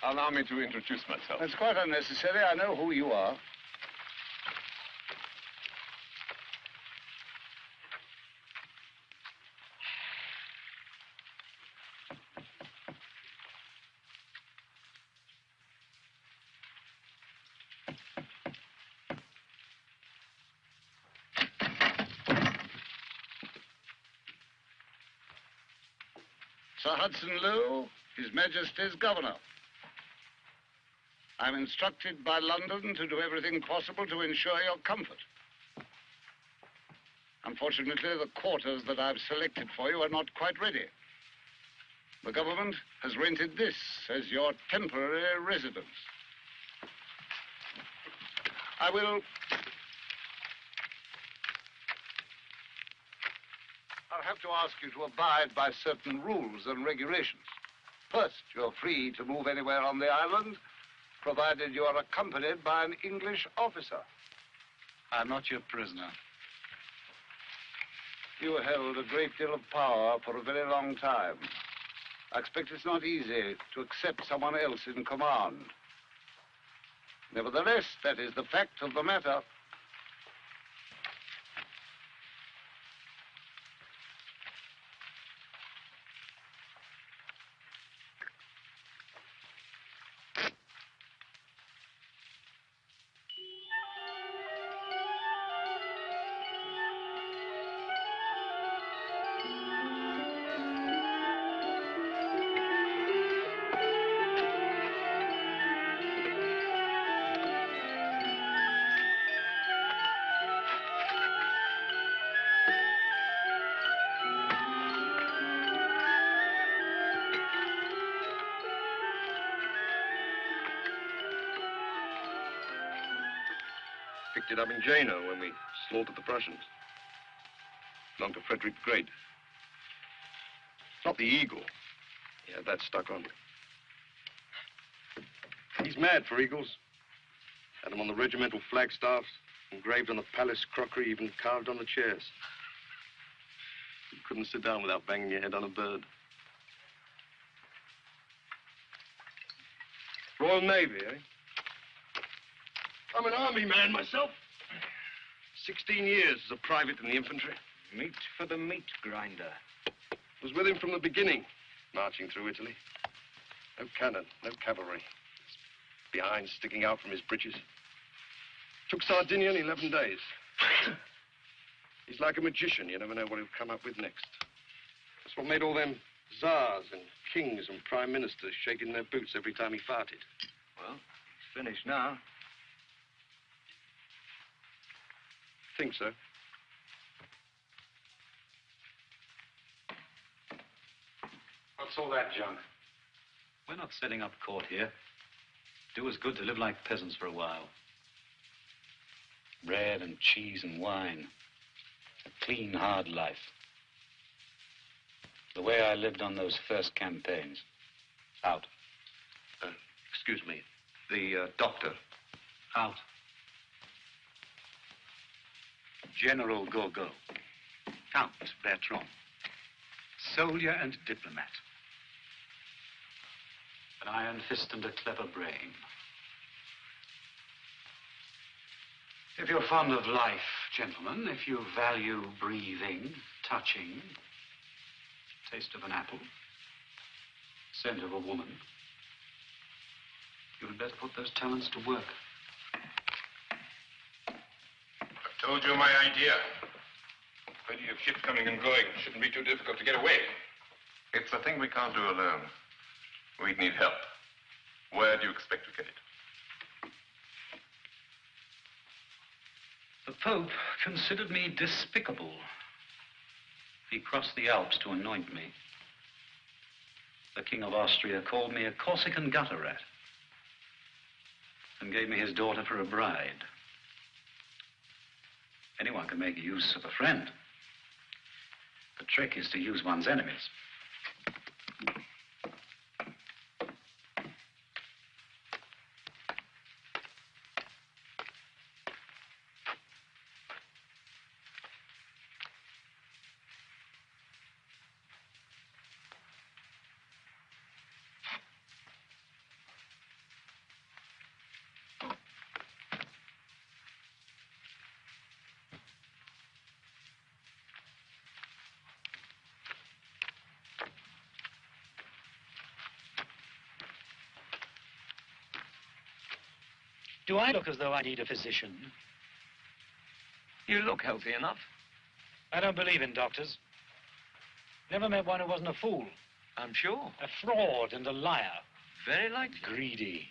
Allow me to introduce myself. That's quite unnecessary. I know who you are. Sir Hudson Lowe, His Majesty's Governor. I'm instructed by London to do everything possible to ensure your comfort. Unfortunately, the quarters that I've selected for you are not quite ready. The government has rented this as your temporary residence. I'll have to ask you to abide by certain rules and regulations. First, you're free to move anywhere on the island, provided you are accompanied by an English officer. I'm not your prisoner. You held a great deal of power for a very long time. I expect it's not easy to accept someone else in command. Nevertheless, that is the fact of the matter. Picked it up in Jena when we slaughtered the Prussians. Belonged to Frederick the Great. Not the eagle. He had that stuck on. He's mad for eagles. Had them on the regimental flagstaffs, engraved on the palace crockery, even carved on the chairs. You couldn't sit down without banging your head on a bird. Royal Navy, eh? I'm an army man myself. 16 years as a private in the infantry. Meat for the meat grinder. Was with him from the beginning, marching through Italy. No cannon, no cavalry. Behind, sticking out from his breeches. Took Sardinia in 11 days. He's like a magician. You never know what he'll come up with next. That's what made all them czars and kings and prime ministers shaking their boots every time he farted. Well, he's finished now. Think so. What's all that junk? We're not setting up court here. Do us good to live like peasants for a while. Bread and cheese and wine. A clean, hard life. The way I lived on those first campaigns. Out. Excuse me. The doctor. Out. General Gielgud, Count Bertrand, soldier and diplomat. An iron fist and a clever brain. If you're fond of life, gentlemen, if you value breathing, touching, taste of an apple, scent of a woman, you had better put those talents to work. Told you my idea. Plenty of ships coming and going. Shouldn't be too difficult to get away. It's a thing we can't do alone. We'd need help. Where do you expect to get it? The Pope considered me despicable. He crossed the Alps to anoint me. The King of Austria called me a Corsican gutter rat and gave me his daughter for a bride. Anyone can make use of a friend. The trick is to use one's enemies. Do I look as though I need a physician? You look healthy enough. I don't believe in doctors. Never met one who wasn't a fool. I'm sure. A fraud and a liar. Very likely. Greedy.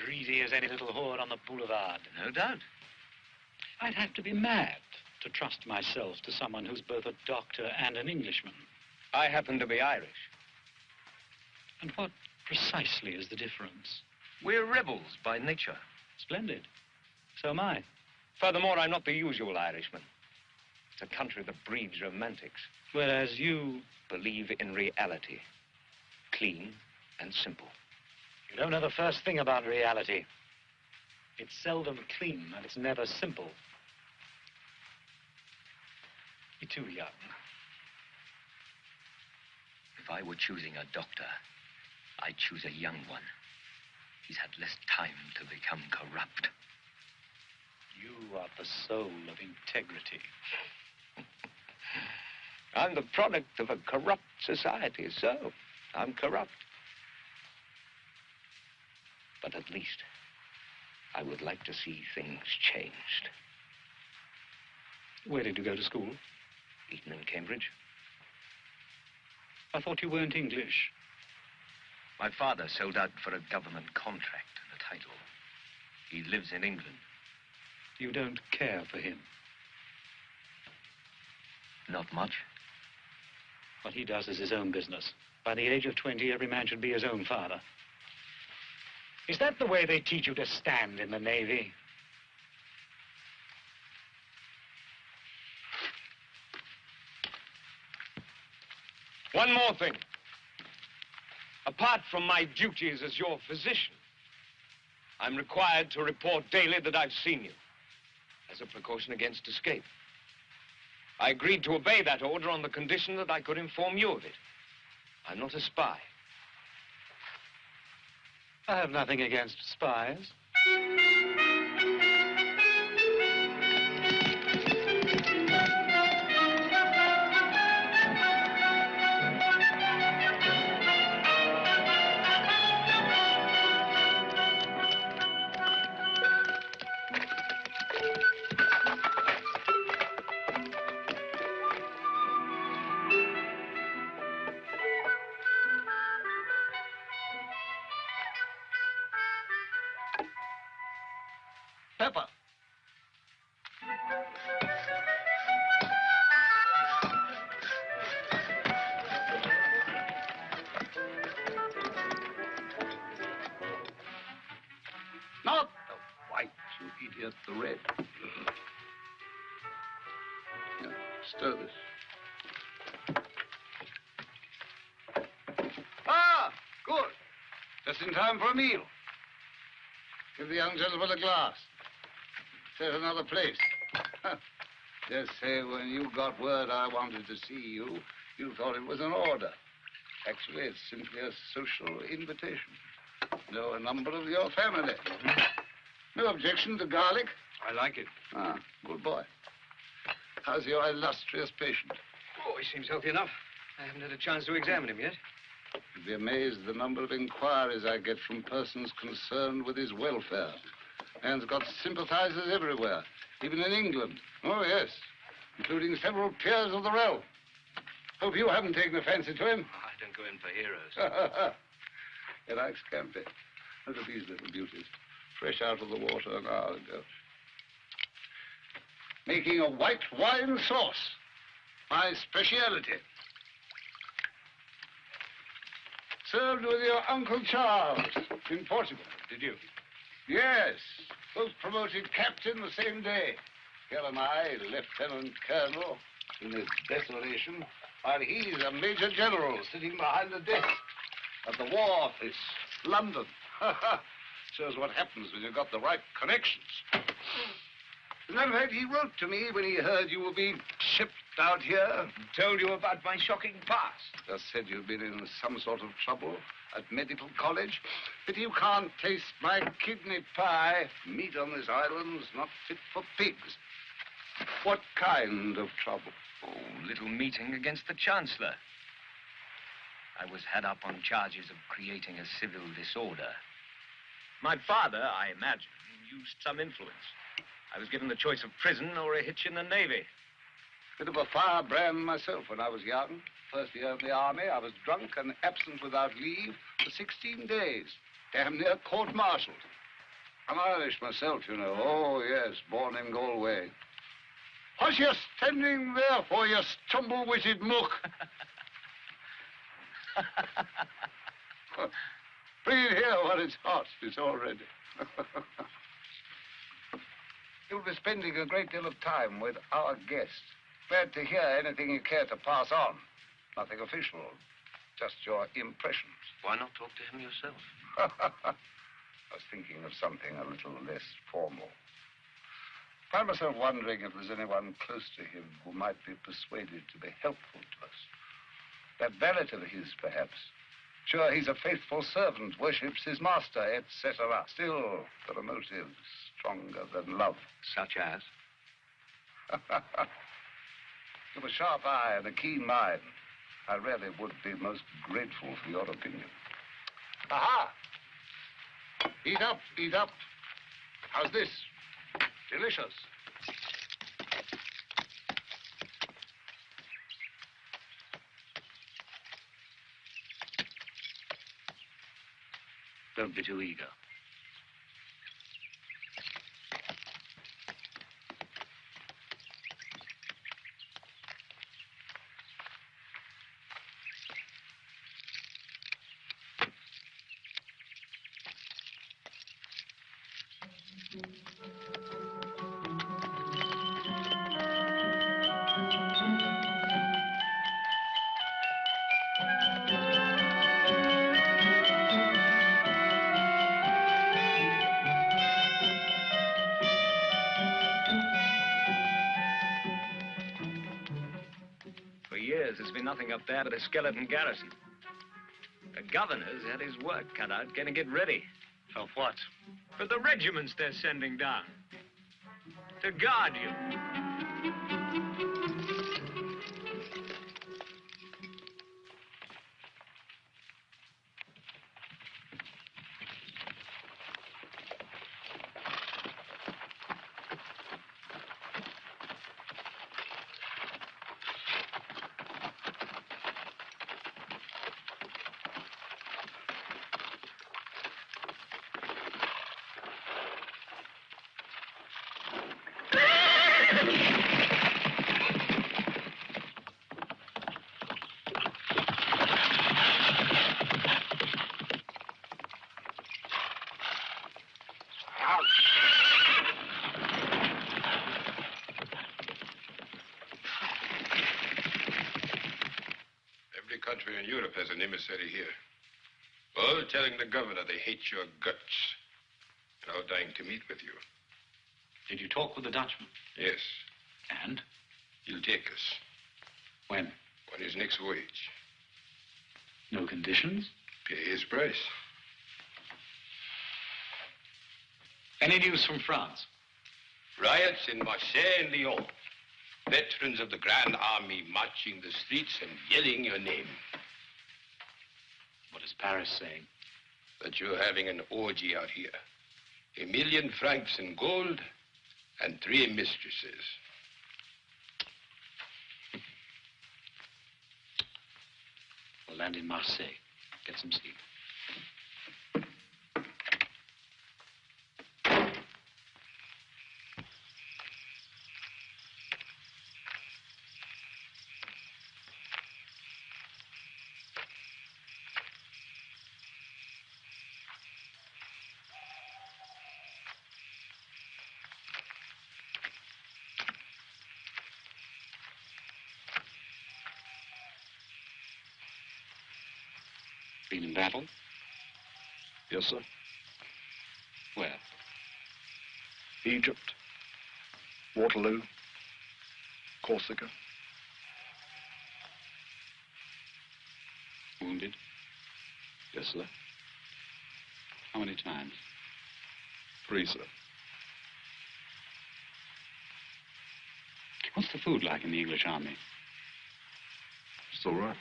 Greedy as any little whore on the boulevard. No doubt. I'd have to be mad to trust myself to someone who's both a doctor and an Englishman. I happen to be Irish. And what precisely is the difference? We're rebels by nature. Splendid. So am I. Furthermore, I'm not the usual Irishman. It's a country that breeds romantics. Whereas you... Believe in reality. Clean and simple. You don't know the first thing about reality. It's seldom clean and it's never simple. You're too young. If I were choosing a doctor, I'd choose a young one. He's had less time to become corrupt. You are the soul of integrity. I'm the product of a corrupt society, so I'm corrupt. But at least I would like to see things changed. Where did you go to school? Eton and Cambridge. I thought you weren't English. My father sold out for a government contract and a title. He lives in England. You don't care for him? Not much. What he does is his own business. By the age of 20, every man should be his own father. Is that the way they teach you to stand in the Navy? One more thing. Apart from my duties as your physician, I'm required to report daily that I've seen you, as a precaution against escape. I agreed to obey that order on the condition that I could inform you of it. I'm not a spy. I have nothing against spies. Pepper. Not the white, you idiot, the red. Now, stir this. Ah, good. Just in time for a meal. Give the young gentleman a glass. Set another place. Just say when you got word I wanted to see you, you thought it was an order. Actually, it's simply a social invitation. Know a number of your family. No objection to garlic? I like it. Ah, good boy. How's your illustrious patient? Oh, he seems healthy enough. I haven't had a chance to examine him yet. You'd be amazed at the number of inquiries I get from persons concerned with his welfare. Man's got sympathizers everywhere, even in England. Oh, yes, including several peers of the realm. Hope you haven't taken a fancy to him. Oh, I don't go in for heroes. He likes camping. Look at these little beauties. Fresh out of the water an hour ago. Making a white wine sauce. My speciality. Served with your Uncle Charles in Portugal. Did you? Yes. Both promoted captain the same day. Here am I, lieutenant colonel, in his desolation, while he's a major general sitting behind the desk at the War Office, London. Shows what happens when you've got the right connections. As a matter of fact, he wrote to me when he heard you were being shipped out here. Told you about my shocking past. Just said you'd been in some sort of trouble at medical college. Pity you can't taste my kidney pie. Meat on this island's not fit for pigs. What kind of trouble? Oh, little meeting against the Chancellor. I was had up on charges of creating a civil disorder. My father, I imagine, used some influence. I was given the choice of prison or a hitch in the Navy. Bit of a firebrand myself when I was young. First year of the army, I was drunk and absent without leave for 16 days. Damn near court-martialed. I'm Irish myself, you know. Oh, yes, born in Galway. What's you standing there for, you stumble-witted mook? Breathe here while it's hot. It's all ready. You'll be spending a great deal of time with our guest. Glad to hear anything you care to pass on. Nothing official, just your impressions. Why not talk to him yourself? I was thinking of something a little less formal. Find myself wondering if there's anyone close to him who might be persuaded to be helpful to us. That valet of his, perhaps. Sure, he's a faithful servant, worships his master, etc. Still, there are motives stronger than love. Such as? You've a sharp eye and a keen mind. I really would be most grateful for your opinion. Aha! Eat up, eat up. How's this? Delicious. Don't be too eager. There's been nothing up there but a skeleton garrison. The governor's had his work cut out getting it ready. For what? For the regiments they're sending down. To guard you. Country in Europe has an emissary here. All telling the governor they hate your guts. And all dying to meet with you. Did you talk with the Dutchman? Yes. And? He'll take us. When? On his next voyage. No conditions? Pay his price. Any news from France? Riots in Marseille and Lyon. Veterans of the Grand Army marching the streets and yelling your name. What is Paris saying? That you're having an orgy out here. 1 million francs in gold and 3 mistresses. We'll land in Marseille. Get some sleep. Been in battle? Yes, sir. Where? Egypt, Waterloo, Corsica. Wounded? Yes, sir. How many times? 3, sir. What's the food like in the English army? It's all right.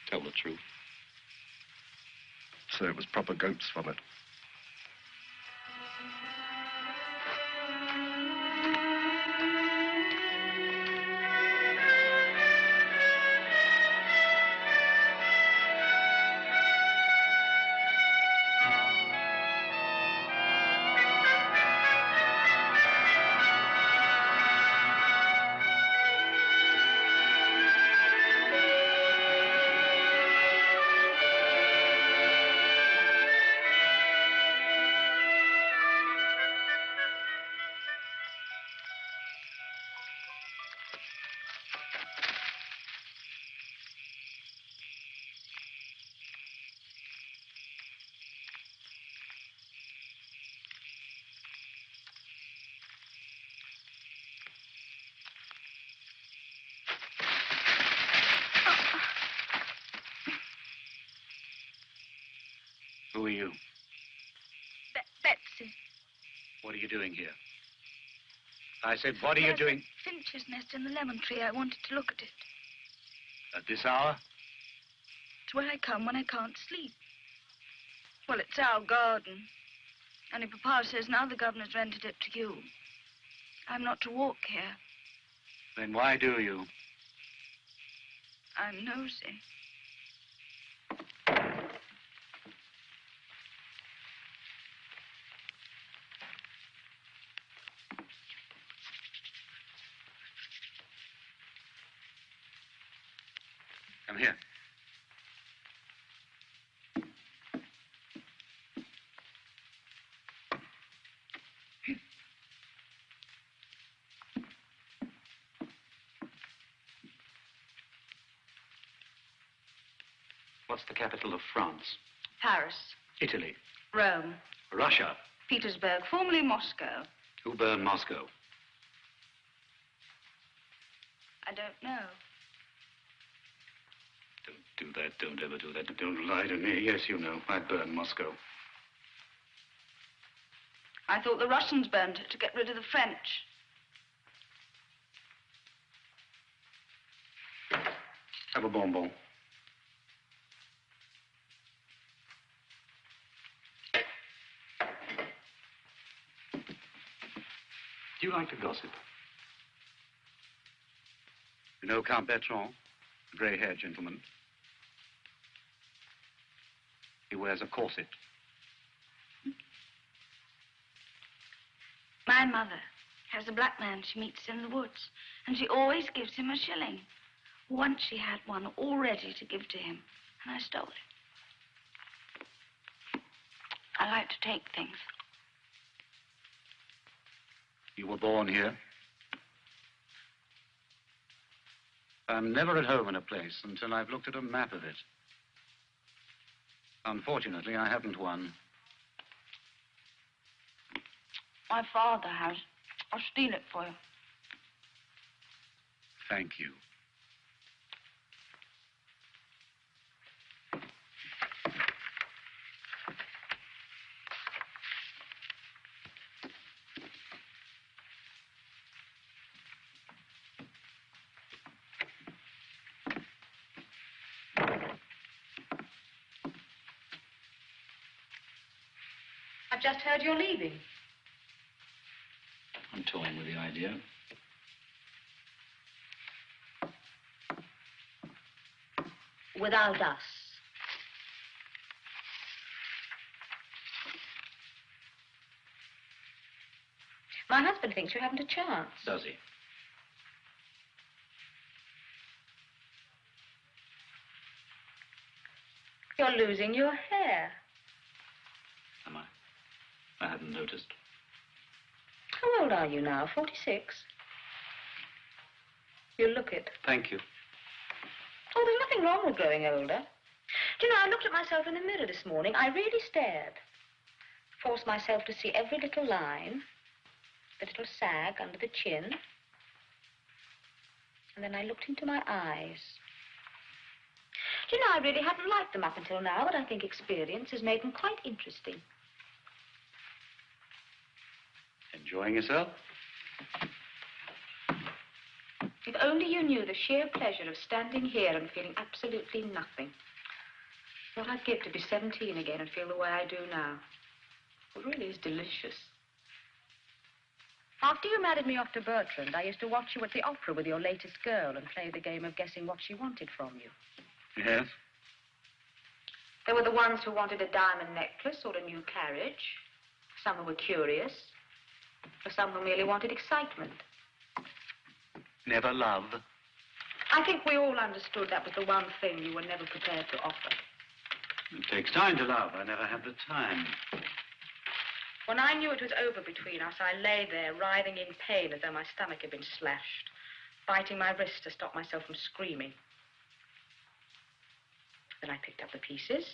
Tell the truth. so it was proper goat's vomit. Who are you? Betsy. What are you doing here? I said, what are you doing? Finch's nest in the lemon tree. I wanted to look at it. At this hour? It's where I come when I can't sleep. Well, it's our garden. Only Papa says now the governor's rented it to you. I'm not to walk here. Then why do you? I'm nosy. Come here. What's the capital of France? Paris. Italy. Rome. Russia. Petersburg, formerly Moscow. Who burned Moscow? I don't know. Don't do that. Don't ever do that. Don't lie to me. Yes, you know. I burned Moscow. I thought the Russians burned it to get rid of the French. Have a bonbon. Do you like to gossip? You know Count Bertrand, the grey-haired gentleman? He wears a corset. My mother has a black man she meets in the woods, and she always gives him a shilling. Once she had one all ready to give to him, and I stole it. I like to take things. You were born here? I'm never at home in a place until I've looked at a map of it. Unfortunately, I haven't one. My father has. I'll steal it for you. Thank you. I've just heard you're leaving. I'm toying with the idea. Without us. My husband thinks you haven't a chance. Does he? You're losing your hair. Am I? I hadn't noticed. How old are you now? 46? You look it. Thank you. Oh, there's nothing wrong with growing older. Do you know, I looked at myself in the mirror this morning. I really stared. Forced myself to see every little line, the little sag under the chin. And then I looked into my eyes. Do you know, I really hadn't liked them up until now, but I think experience has made them quite interesting. Enjoying yourself? If only you knew the sheer pleasure of standing here and feeling absolutely nothing. What I'd give to be 17 again and feel the way I do now. It really is delicious. After you married me off to Bertrand, I used to watch you at the opera with your latest girl and play the game of guessing what she wanted from you. Yes? There were the ones who wanted a diamond necklace or a new carriage, some who were curious, or some who merely wanted excitement. Never love. I think we all understood that was the one thing you were never prepared to offer. It takes time to love. I never had the time. When I knew it was over between us, I lay there, writhing in pain as though my stomach had been slashed, biting my wrist to stop myself from screaming. Then I picked up the pieces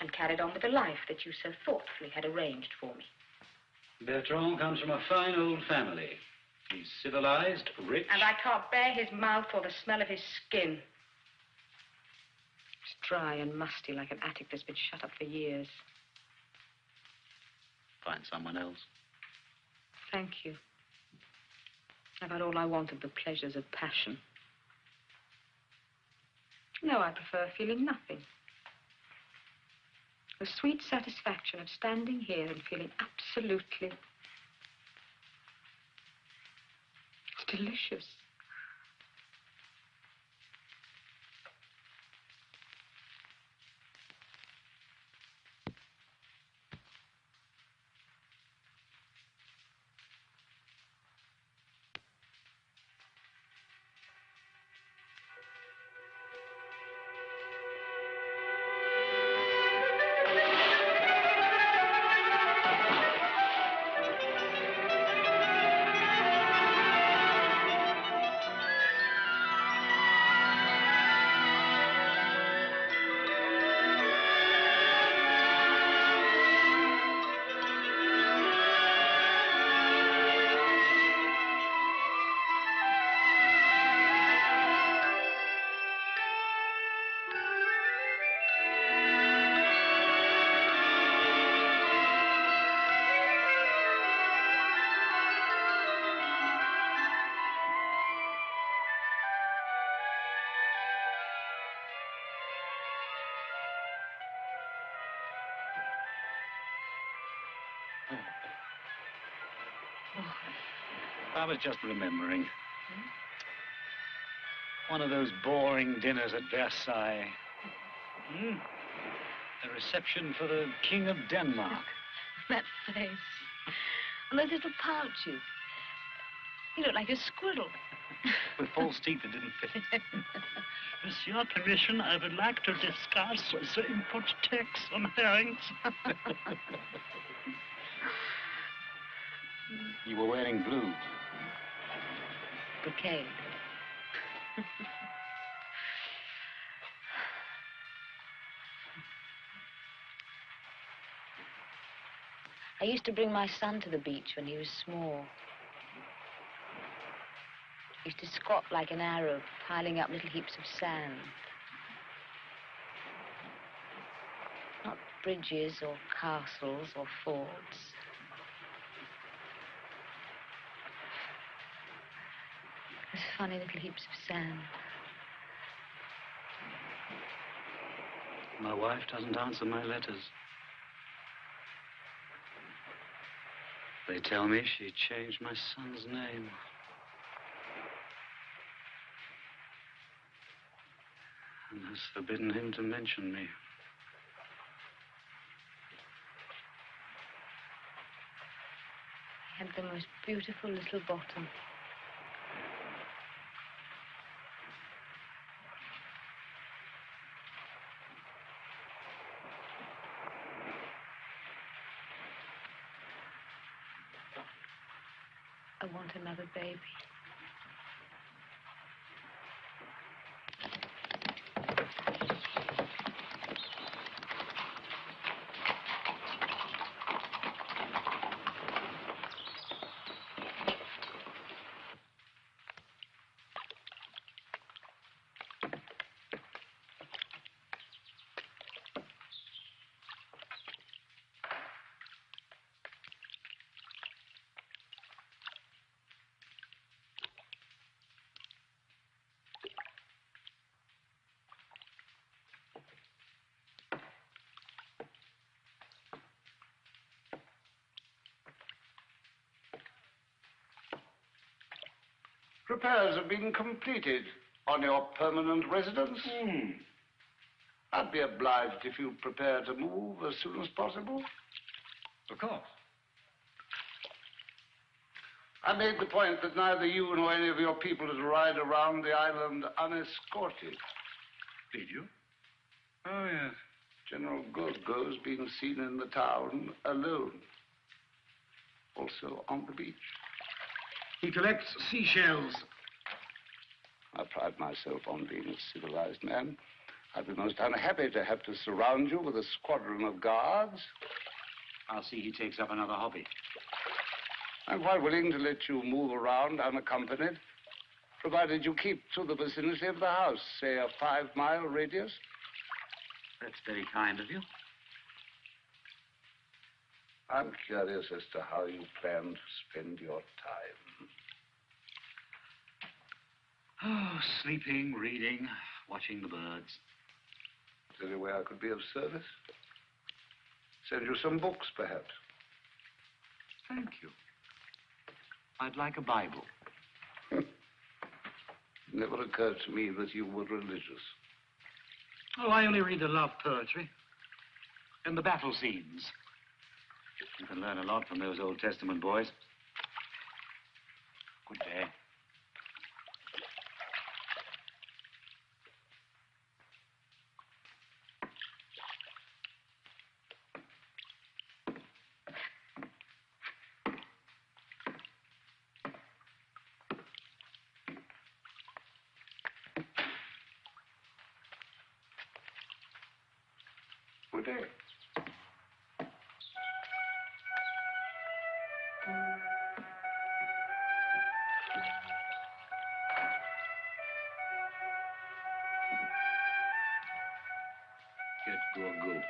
and carried on with the life that you so thoughtfully had arranged for me. Bertrand comes from a fine old family. He's civilized, rich. And I can't bear his mouth or the smell of his skin. It's dry and musty like an attic that's been shut up for years. Find someone else. Thank you. I've had all I wanted, the pleasures of passion. No, I prefer feeling nothing. The sweet satisfaction of standing here and feeling absolutely... It's delicious. I was just remembering. One of those boring dinners at Versailles. The reception for the King of Denmark. That face. And those little pouches. You look like a squirrel. With false teeth that didn't fit. With your permission, I would like to discuss the input tax on herrings. You were wearing blue. Brocade. I used to bring my son to the beach when he was small. He used to squat like an Arab, piling up little heaps of sand. Not bridges or castles or forts. Those funny little heaps of sand. My wife doesn't answer my letters. They tell me she changed my son's name. And has forbidden him to mention me. He had the most beautiful little bottom. I want another baby. Repairs have been completed on your permanent residence. I'd be obliged if you prepare to move as soon as possible. Of course. I made the point that neither you nor any of your people is to ride around the island unescorted. Did you? Oh, yes. General Gielgud's been seen in the town alone. Also on the beach. He collects seashells. I pride myself on being a civilized man. I'd be most unhappy to have to surround you with a squadron of guards. I'll see he takes up another hobby. I'm quite willing to let you move around unaccompanied, provided you keep to the vicinity of the house, say a 5-mile radius. That's very kind of you. I'm curious as to how you plan to spend your time. Oh, sleeping, reading, watching the birds. Is there any way I could be of service? Send you some books, perhaps. Thank you. I'd like a Bible. Never occurred to me that you were religious. Oh, I only read the love poetry. And the battle scenes. You can learn a lot from those Old Testament boys. Good day. Good day. Get Gielgud.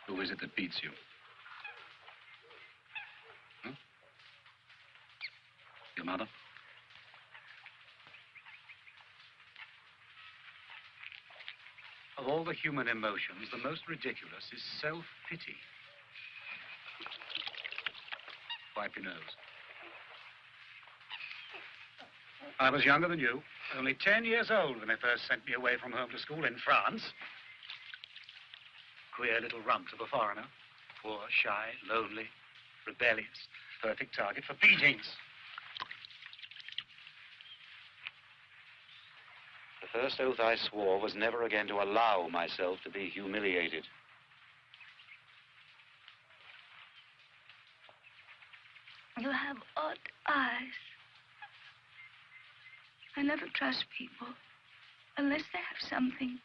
Who is it that beats you? Your mother? Of all the human emotions, the most ridiculous is self-pity. Wipe your nose. I was younger than you, only 10 years old when they first sent me away from home to school in France. Queer little rump of a foreigner. Poor, shy, lonely, rebellious. Perfect target for beatings. The first oath I swore was never again to allow myself to be humiliated. You have odd eyes. I never trust people unless they have something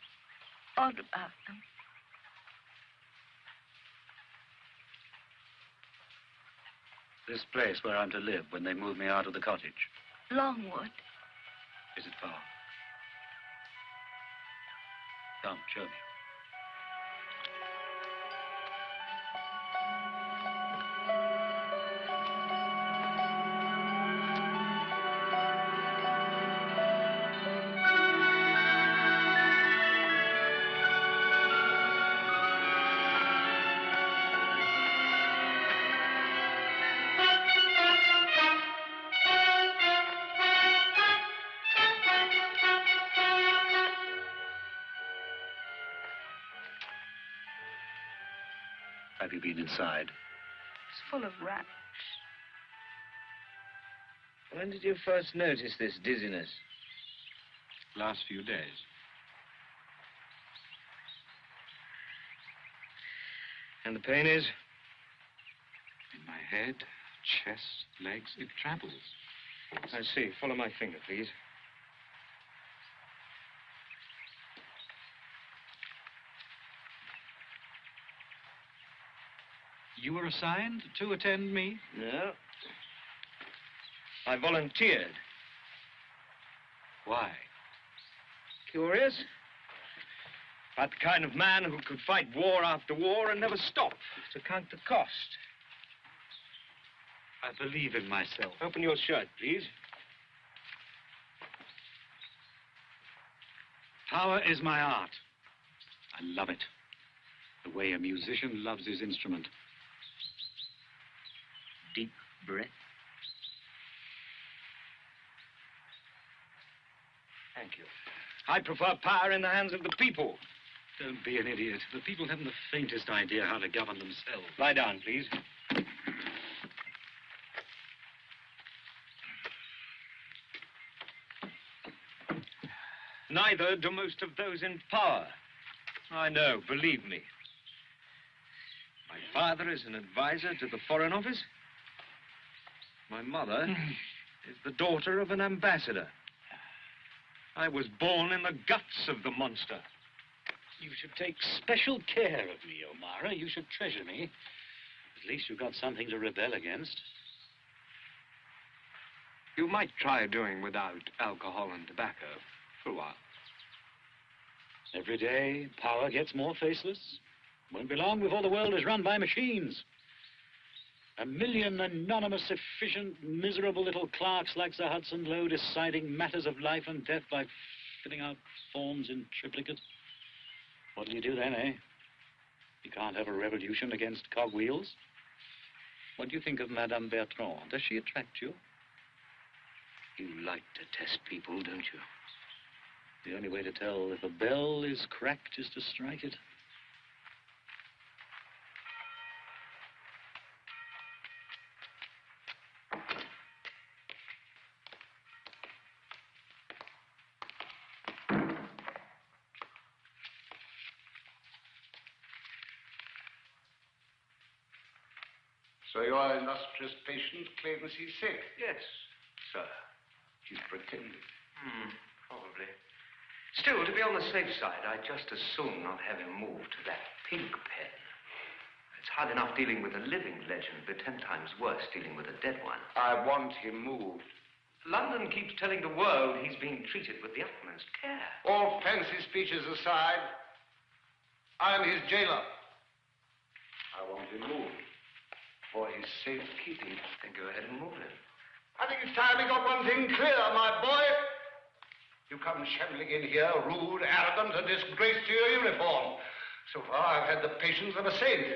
odd about them. This place where I'm to live when they move me out of the cottage. Longwood. Is it far? Come, show me. Have you been inside? It's full of rats. When did you first notice this dizziness? Last few days. And the pain is? In my head, chest, legs, it travels. I see. Follow my finger, please. You were assigned to attend me? No. I volunteered. Why? Curious? About the kind of man who could fight war after war and never stop to count the cost. I believe in myself. Open your shirt, please. Power is my art. I love it. The way a musician loves his instrument. Deep breath. Thank you. I prefer power in the hands of the people. Don't be an idiot. The people haven't the faintest idea how to govern themselves. Lie down, please. Neither do most of those in power. I know, believe me. My father is an advisor to the Foreign Office. My mother is the daughter of an ambassador. I was born in the guts of the monster. You should take special care of me, O'Mara. You should treasure me. At least you've got something to rebel against. You might try doing without alcohol and tobacco for a while. Every day, power gets more faceless. Won't be long before the world is run by machines. 1 million anonymous, efficient, miserable little clerks like Sir Hudson Lowe deciding matters of life and death by filling out forms in triplicate. What do you do then, eh? You can't have a revolution against cogwheels. What do you think of Madame Bertrand? Does she attract you? You like to test people, don't you? The only way to tell if a bell is cracked is to strike it. So your illustrious patient claims he's sick? Yes, sir. He's pretending. Probably. Still, to be on the safe side, I'd just as soon not have him moved to that pig pen. It's hard enough dealing with a living legend, but 10 times worse dealing with a dead one. I want him moved. London keeps telling the world he's being treated with the utmost care. All fancy speeches aside, I'm his jailer. I want him moved for his safekeeping. Then go ahead and move him. I think it's time we got one thing clear, my boy. You come shambling in here, rude, arrogant, and disgrace to your uniform. So far, I've had the patience of a saint.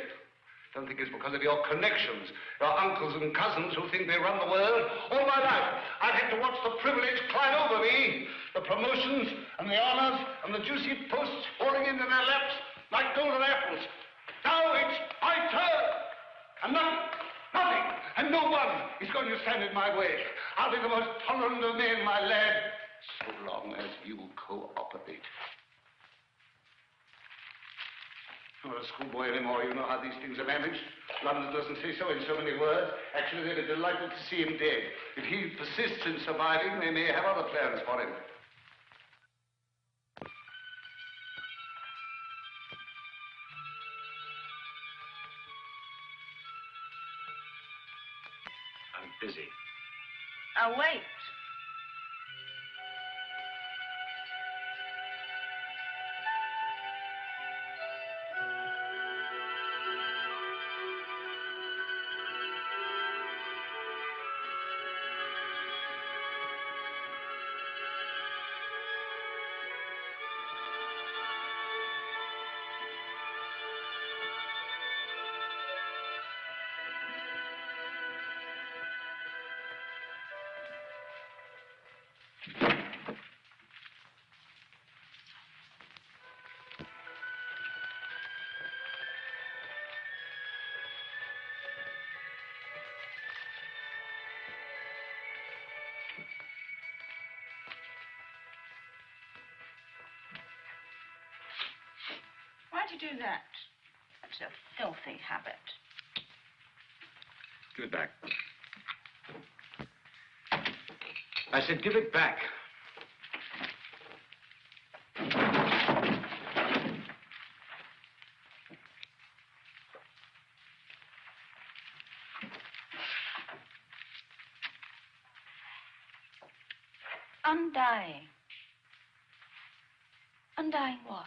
Don't think it's because of your connections, your uncles and cousins who think they run the world. All my life, I've had to watch the privilege climb over me, the promotions and the honors and the juicy posts falling into their laps like golden apples. Now it's my turn. And nothing, and no one is going to stand in my way. I'll be the most tolerant of men, my lad, so long as you cooperate. You're not a schoolboy anymore. You know how these things are managed. London doesn't say so in so many words. Actually, they'd be delighted to see him dead. If he persists in surviving, they may have other plans for him. I'm busy. I'll wait. you do that? That's a filthy habit. Give it back. I said give it back. Undying. Undying what?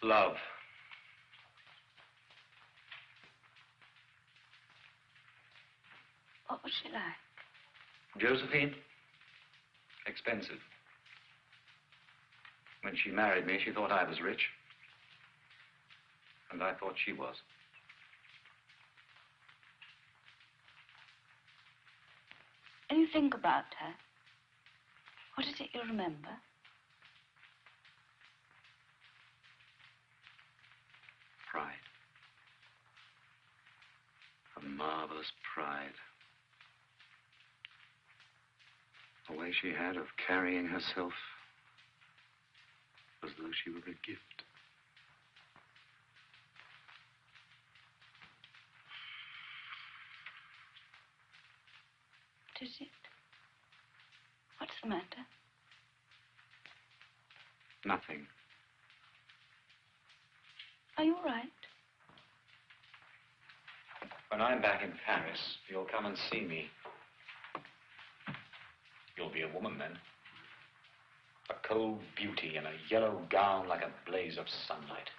Love. What was she like? Josephine? Expensive. When she married me, she thought I was rich. And I thought she was. When you think about her, what is it you remember? Pride. A marvelous pride. The way she had of carrying herself as though she were a gift. What is it? What's the matter? Nothing. Are you all right? When I'm back in Paris, you'll come and see me. You'll be a woman then. A cold beauty in a yellow gown like a blaze of sunlight.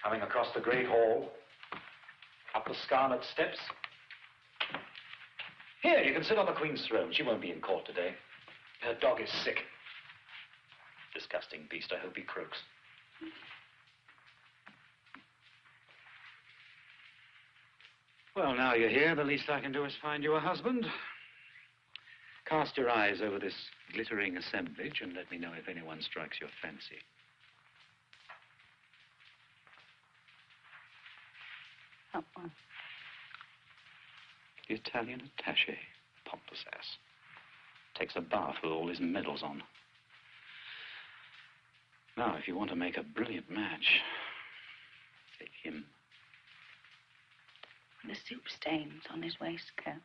Coming across the great hall, up the scarlet steps. Here, you can sit on the Queen's throne. She won't be in court today. Her dog is sick. Disgusting beast. I hope he croaks. Well, now you're here, the least I can do is find you a husband. Cast your eyes over this glittering assemblage and let me know if anyone strikes your fancy. Not one. The Italian attaché, pompous ass. Takes a bath with all his medals on. Now, if you want to make a brilliant match, take him. The soup stains on his waistcoat.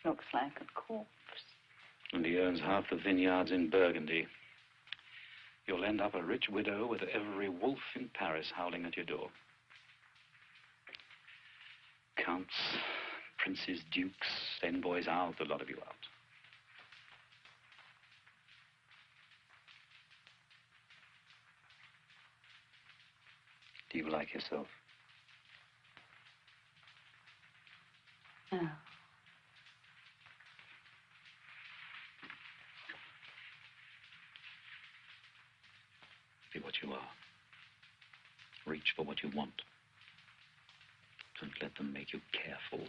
Looks like a corpse. And he owns half the vineyards in Burgundy. You'll end up a rich widow with every wolf in Paris howling at your door. Counts, princes, dukes, envoys, out, a lot of you out. Do you like yourself? No. Be what you are. Reach for what you want. Don't let them make you careful.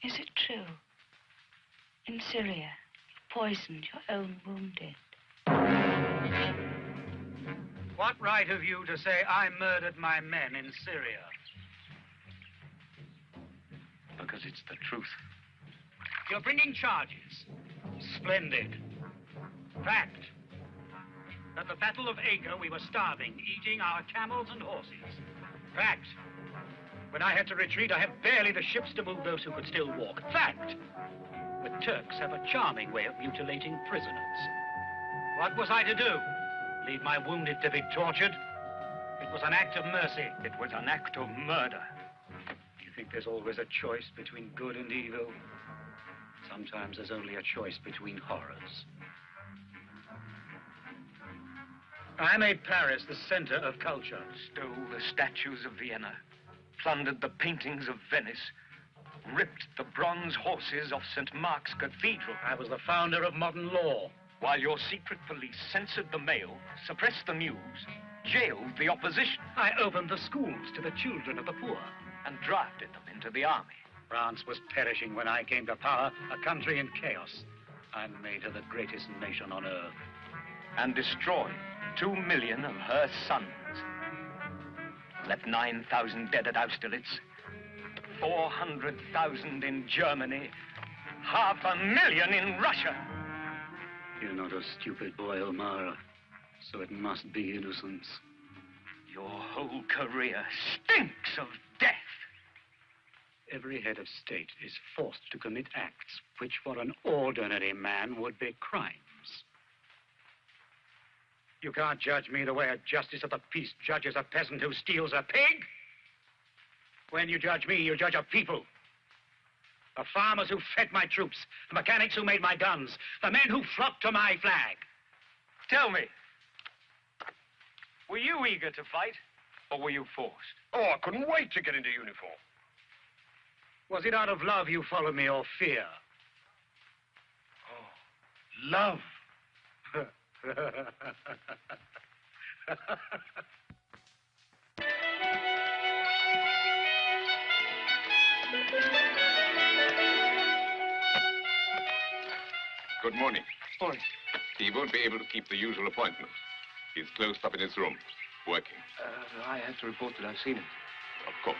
Is it true? In Syria, you poisoned your own wounded. What right have you to say I murdered my men in Syria? Because it's the truth. You're bringing charges. Splendid. Fact. At the Battle of Acre, we were starving, eating our camels and horses. Fact. When I had to retreat, I had barely the ships to move those who could still walk. Fact. The Turks have a charming way of mutilating prisoners. What was I to do? Leave my wounded to be tortured? It was an act of mercy. It was an act of murder. Do you think there's always a choice between good and evil? Sometimes there's only a choice between horrors. I made Paris the center of culture. Stole the statues of Vienna, plundered the paintings of Venice, ripped the bronze horses of St. Mark's Cathedral. I was the founder of modern law. While your secret police censored the mail, suppressed the news, jailed the opposition. I opened the schools to the children of the poor. And drafted them into the army. France was perishing when I came to power, a country in chaos. I made her the greatest nation on earth. And destroyed 2 million of her sons. Left 9,000 dead at Austerlitz, 400,000 in Germany, 500,000 in Russia. You're not a stupid boy, O'Mara, so it must be innocence. Your whole career stinks of death. Every head of state is forced to commit acts which for an ordinary man would be crimes. You can't judge me the way a justice of the peace judges a peasant who steals a pig. When you judge me, you judge a people. The farmers who fed my troops, the mechanics who made my guns, the men who flocked to my flag. Tell me, were you eager to fight, or were you forced? Oh, I couldn't wait to get into uniform. Was it out of love you followed me, or fear? Oh, love. Good morning. Morning. He won't be able to keep the usual appointment. He's closed up in his room, working. I have to report that I've seen him. Of course.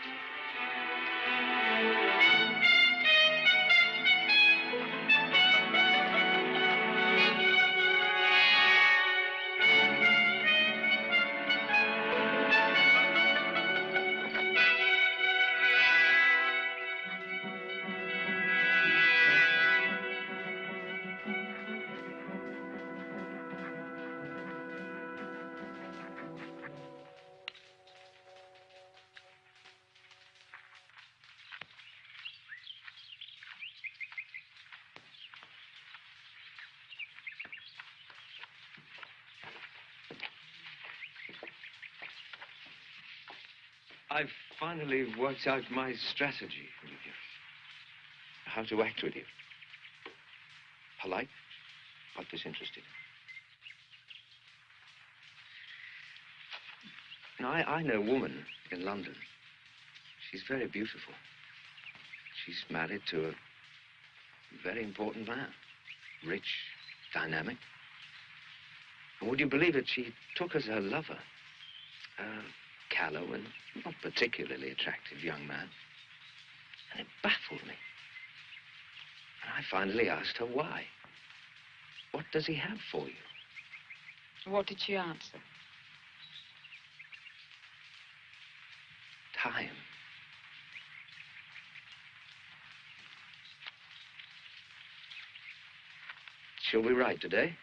I've finally worked out my strategy with you. How to act with you. Polite, but disinterested. Now, I know a woman in London. She's very beautiful. She's married to a very important man. Rich, dynamic. And would you believe it, she took as her lover a callow and not particularly attractive young man. And it baffled me. And I finally asked her why. What does he have for you? What did she answer? Time. Shall we ride today?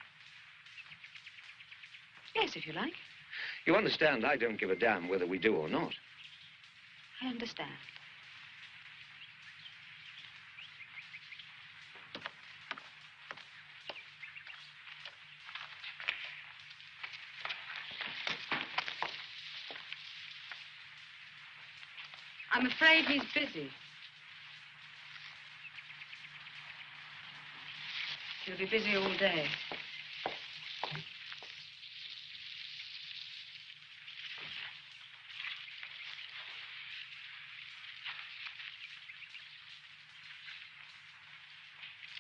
Yes, if you like. You understand, I don't give a damn whether we do or not. I understand. I'm afraid he's busy. He'll be busy all day.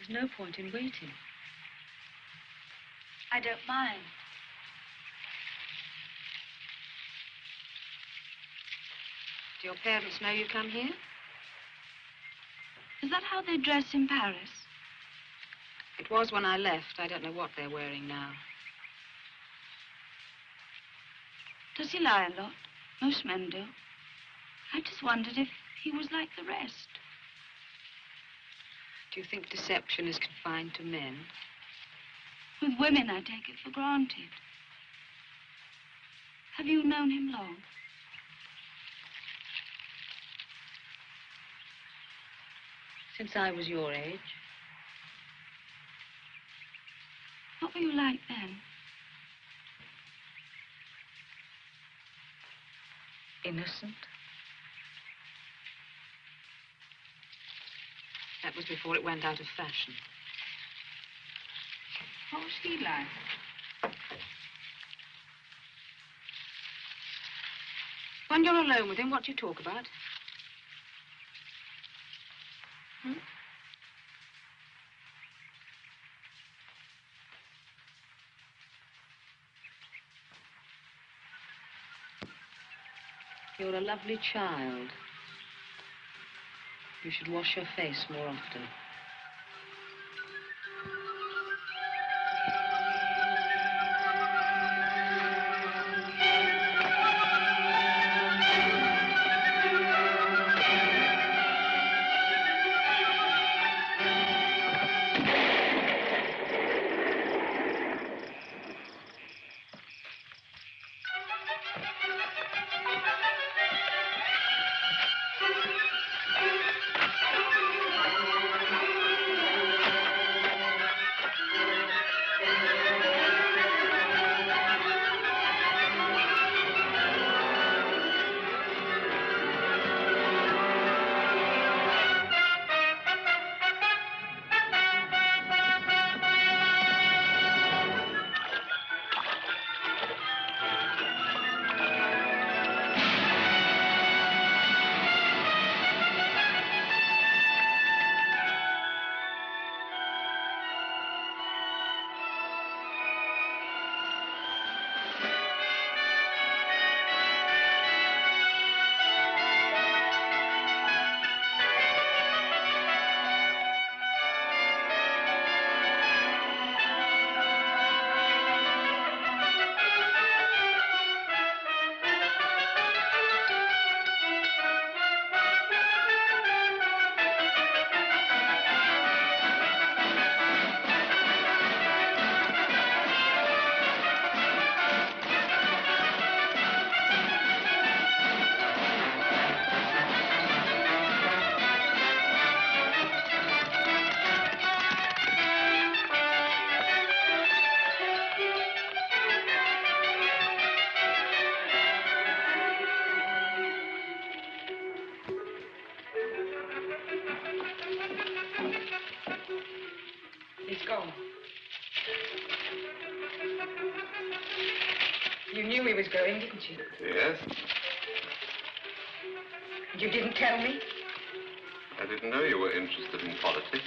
There's no point in waiting. I don't mind. Do your parents know you come here? Is that how they dress in Paris? It was when I left. I don't know what they're wearing now. Does he lie a lot? Most men do. I just wondered if he was like the rest. Do you think deception is confined to men? With women, I take it for granted. Have you known him long? Since I was your age. What were you like then? Innocent. That was before it went out of fashion. What was he like? When you're alone with him, what do you talk about? Hmm? You're a lovely child. You should wash your face more often. You knew he was going, didn't you? Yes. And you didn't tell me? I didn't know you were interested in politics.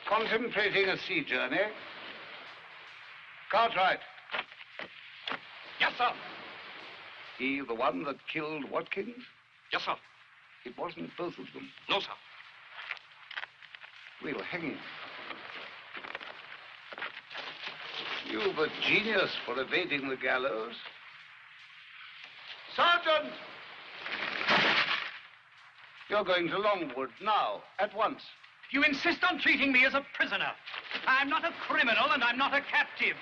Contemplating a sea journey. Cartwright. Yes, sir. He the one that killed Watkins? Yes, sir. It wasn't both of them. No, sir. We'll hang him. You've a genius for evading the gallows. Sergeant! You're going to Longwood now, at once. You insist on treating me as a prisoner. I'm not a criminal and I'm not a captive.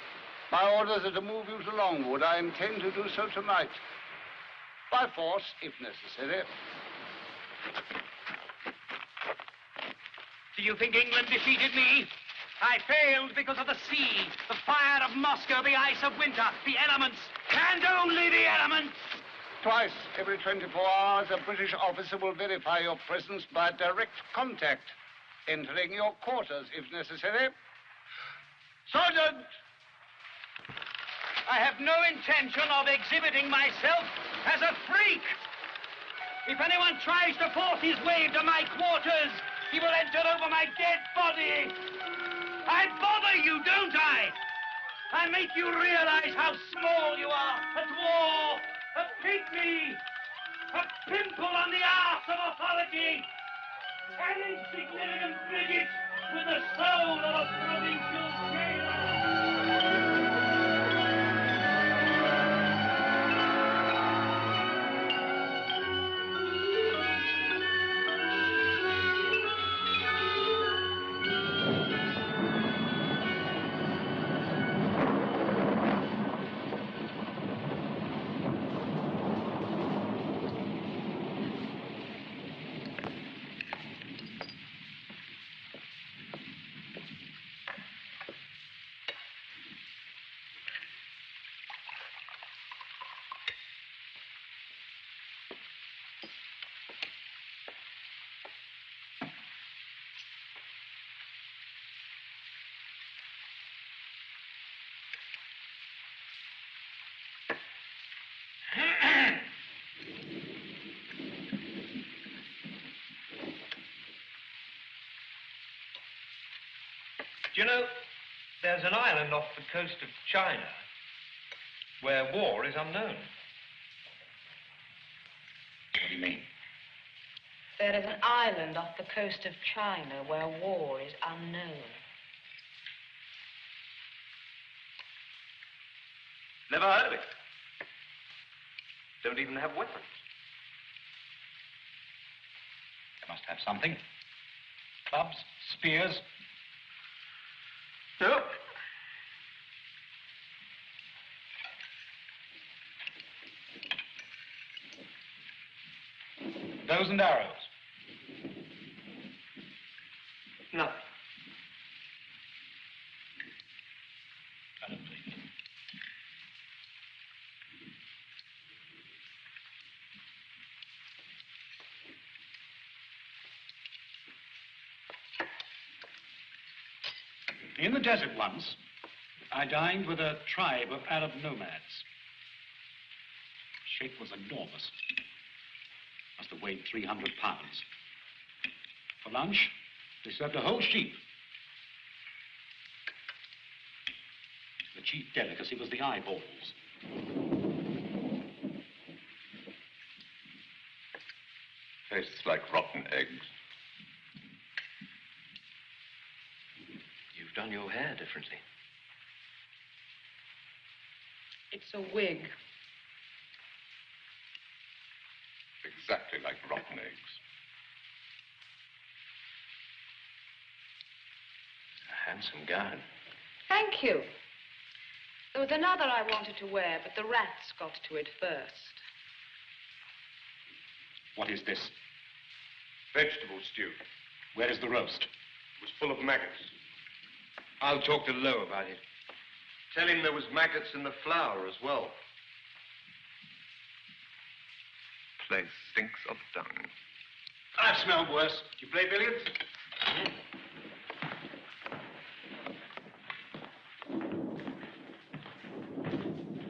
My orders are to move you to Longwood. I intend to do so tonight. By force, if necessary. Do you think England defeated me? I failed because of the sea, the fire of Moscow, the ice of winter, the elements, and only the elements. Twice every 24 hours, a British officer will verify your presence by direct contact, entering your quarters if necessary. Sergeant! I have no intention of exhibiting myself as a freak. If anyone tries to force his way to my quarters, he will enter over my dead body. I bother you, don't I? I make you realize how small you are at war, a pygmy, a pimple on the arse of authority, an insignificant bigot with the soul of a provincial jailer. Do you know, there's an island off the coast of China where war is unknown. What do you mean? There is an island off the coast of China where war is unknown. Never heard of it. Don't even have weapons. They must have something. Clubs, spears. No. Bows and arrows. Nothing. I don't believe you. In the desert once, I dined with a tribe of Arab nomads. Sheikh was enormous. Must have weighed 300 pounds. For lunch, they served a whole sheep. The chief delicacy was the eyeballs. Tastes like rotten eggs. You've done your hair differently. It's a wig. Exactly like rotten eggs. A handsome gown. Thank you. There was another I wanted to wear, but the rats got to it first. What is this? Vegetable stew. Where is the roast? It was full of maggots. I'll talk to Lowe about it. Tell him there was maggots in the flour as well. Place stinks of dung. I've smelled worse. Do you play billiards?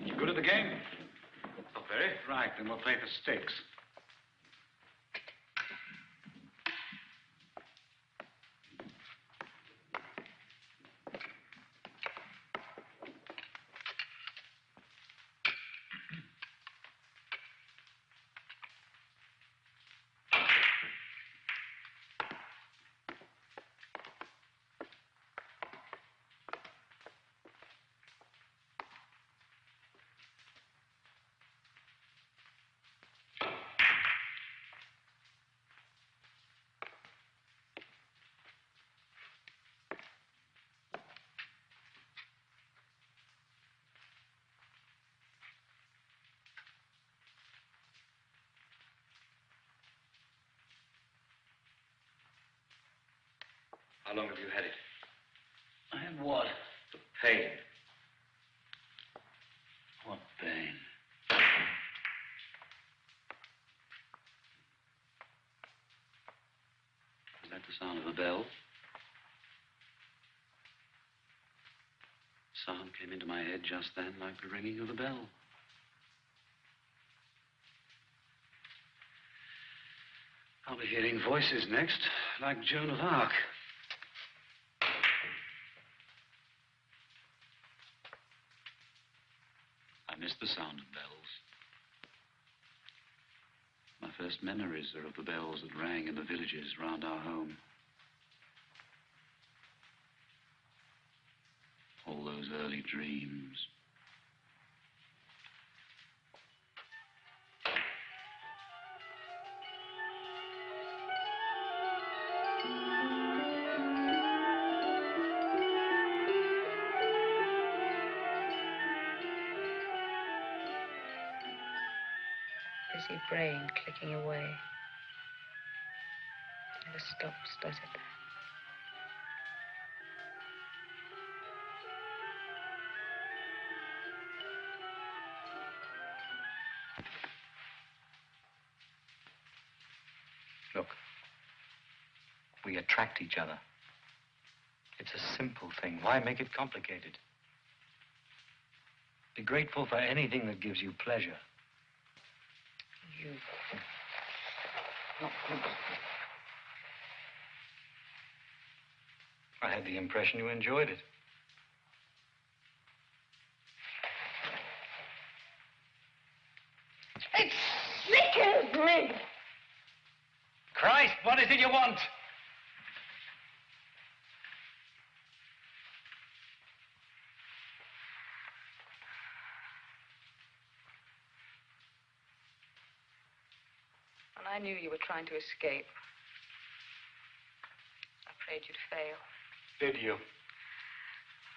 You good at the game? Not very. Right, then we'll play for stakes. How long have you had it? I had what? The pain. What pain? Is that the sound of a bell? Sound came into my head just then like the ringing of a bell. I'll be hearing voices next, like Joan of Arc. I miss the sound of bells. My first memories are of the bells that rang in the villages round our home. All those early dreams. Busy brain clicking away. Never stops, does it? Look, we attract each other. It's a simple thing. Why make it complicated? Be grateful for anything that gives you pleasure. You... Not good. I had the impression you enjoyed it. It sickens me! Christ, what is it you want? When I knew you were trying to escape, I prayed you'd fail. Did you?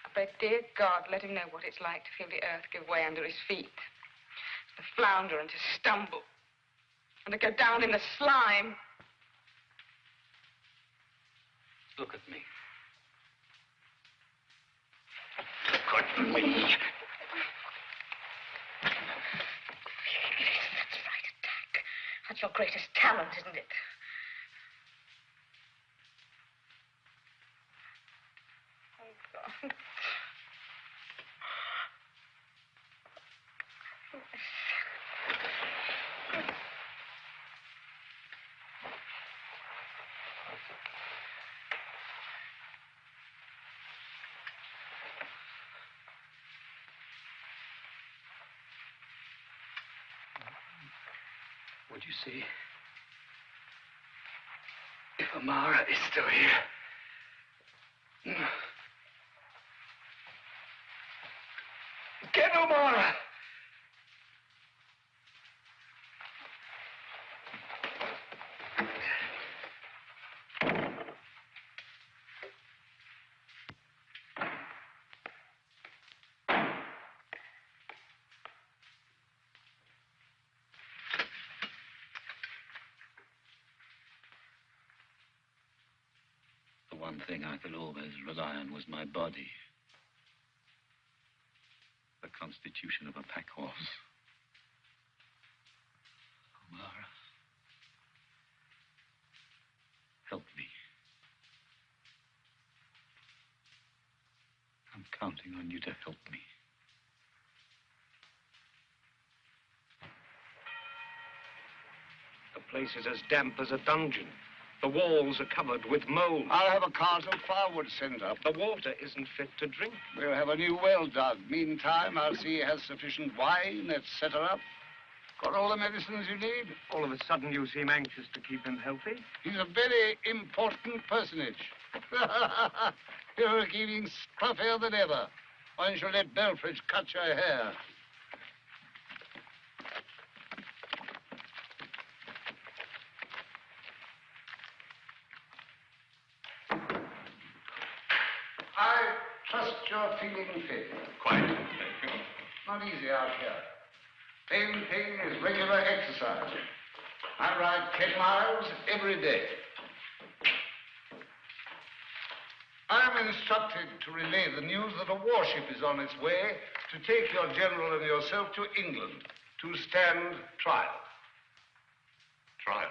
I prayed, dear God, let him know what it's like to feel the earth give way under his feet, to flounder and to stumble, and to go down in the slime. Look at me. Look at me. That's right, attack. That's your greatest talent, isn't it? Oh, God. Would you see if Amara is still here? Get Amara! The one thing I could always rely on was my body. The constitution of a pack horse. Amara, help me. I'm counting on you to help me. The place is as damp as a dungeon. The walls are covered with mold. I'll have a cart of firewood sent up. The water isn't fit to drink. We'll have a new well dug. Meantime, I'll see he has sufficient wine. Let's set her up. Got all the medicines you need? All of a sudden, you seem anxious to keep him healthy. He's a very important personage. You're getting scruffier than ever. Why don't you let Belfridge cut your hair? I trust you're feeling fit. Quite, thank you. Not easy out here. Main thing is regular exercise. I ride 10 miles every day. I am instructed to relay the news that a warship is on its way to take your general and yourself to England to stand trial. Trial.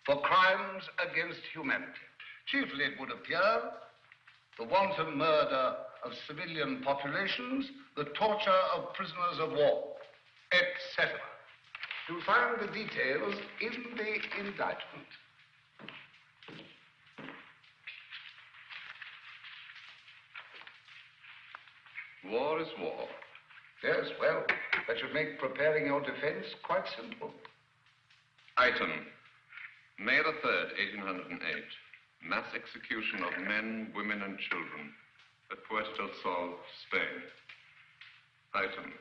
For crimes against humanity. Chiefly, it would appear, the wanton murder of civilian populations, the torture of prisoners of war, etc. You'll find the details in the indictment. War is war. Yes, well, that should make preparing your defense quite simple. Item, May the 3rd, 1808. Mass execution of men, women, and children at Puerto del Sol, Spain. Item,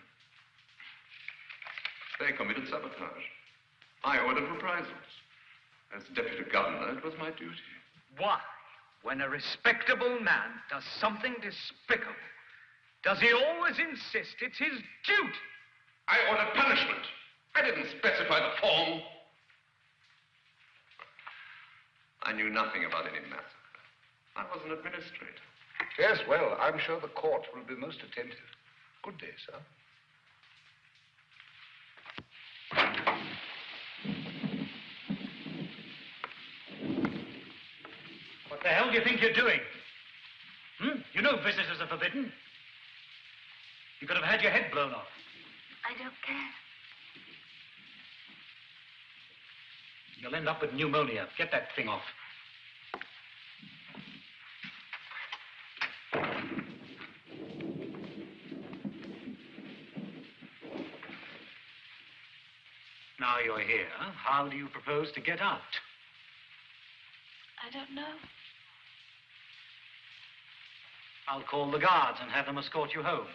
they committed sabotage. I ordered reprisals. As deputy governor, it was my duty. Why, when a respectable man does something despicable, does he always insist it's his duty? I ordered punishment. I didn't specify the form. I knew nothing about any massacre. I was an administrator. Yes, well, I'm sure the court will be most attentive. Good day, sir. What the hell do you think you're doing? You know visitors are forbidden. You could have had your head blown off. I don't care. You'll end up with pneumonia. Get that thing off. Now you're here, how do you propose to get out? I don't know. I'll call the guards and have them escort you home.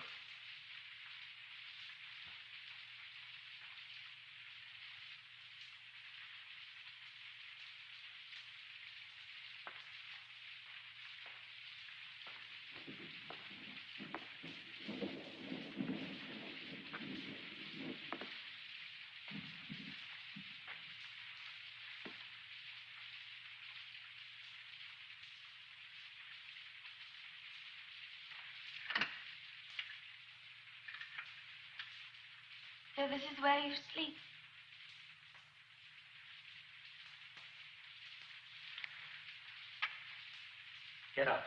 So this is where you sleep? Get up.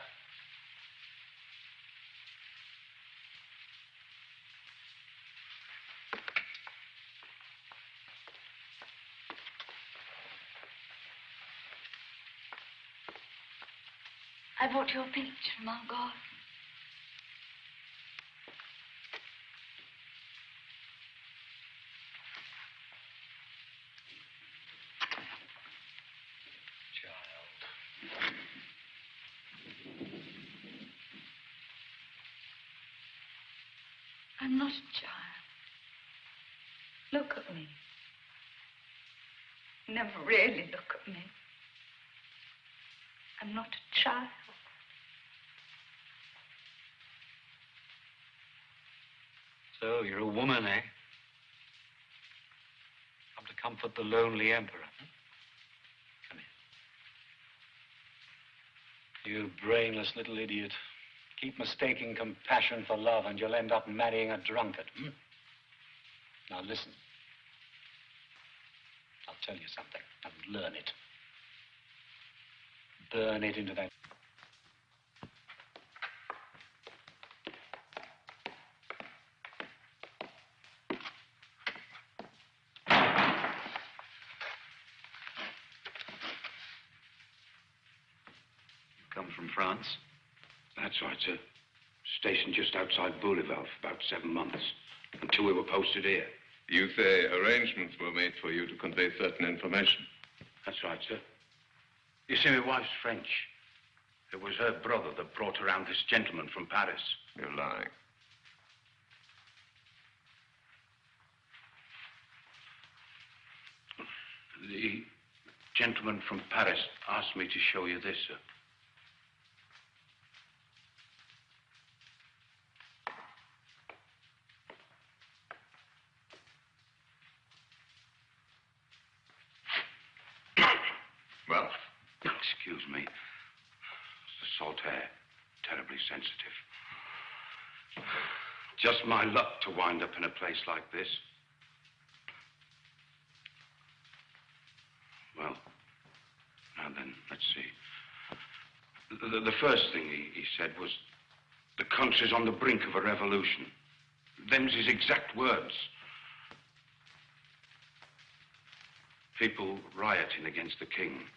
I brought your picture from our garden. I'm not a child. Look at me. Never really look at me. I'm not a child. So, you're a woman, eh? Come to comfort the lonely emperor. Huh? Come here. You brainless little idiot. Keep mistaking compassion for love and you'll end up marrying a drunkard. Now listen. I'll tell you something and learn it. Burn it into that. Come from France? That's right, sir. Stationed just outside Bouleval for about 7 months, until we were posted here. You say arrangements were made for you to convey certain information. That's right, sir. You see, my wife's French. It was her brother that brought around this gentleman from Paris. You're lying. The gentleman from Paris asked me to show you this, sir. Well? Excuse me. It's the salt air. Terribly sensitive. Just my luck to wind up in a place like this. Well, now then, let's see. The first thing he said was, the country's on the brink of a revolution. Them's his exact words. People rioting against the king.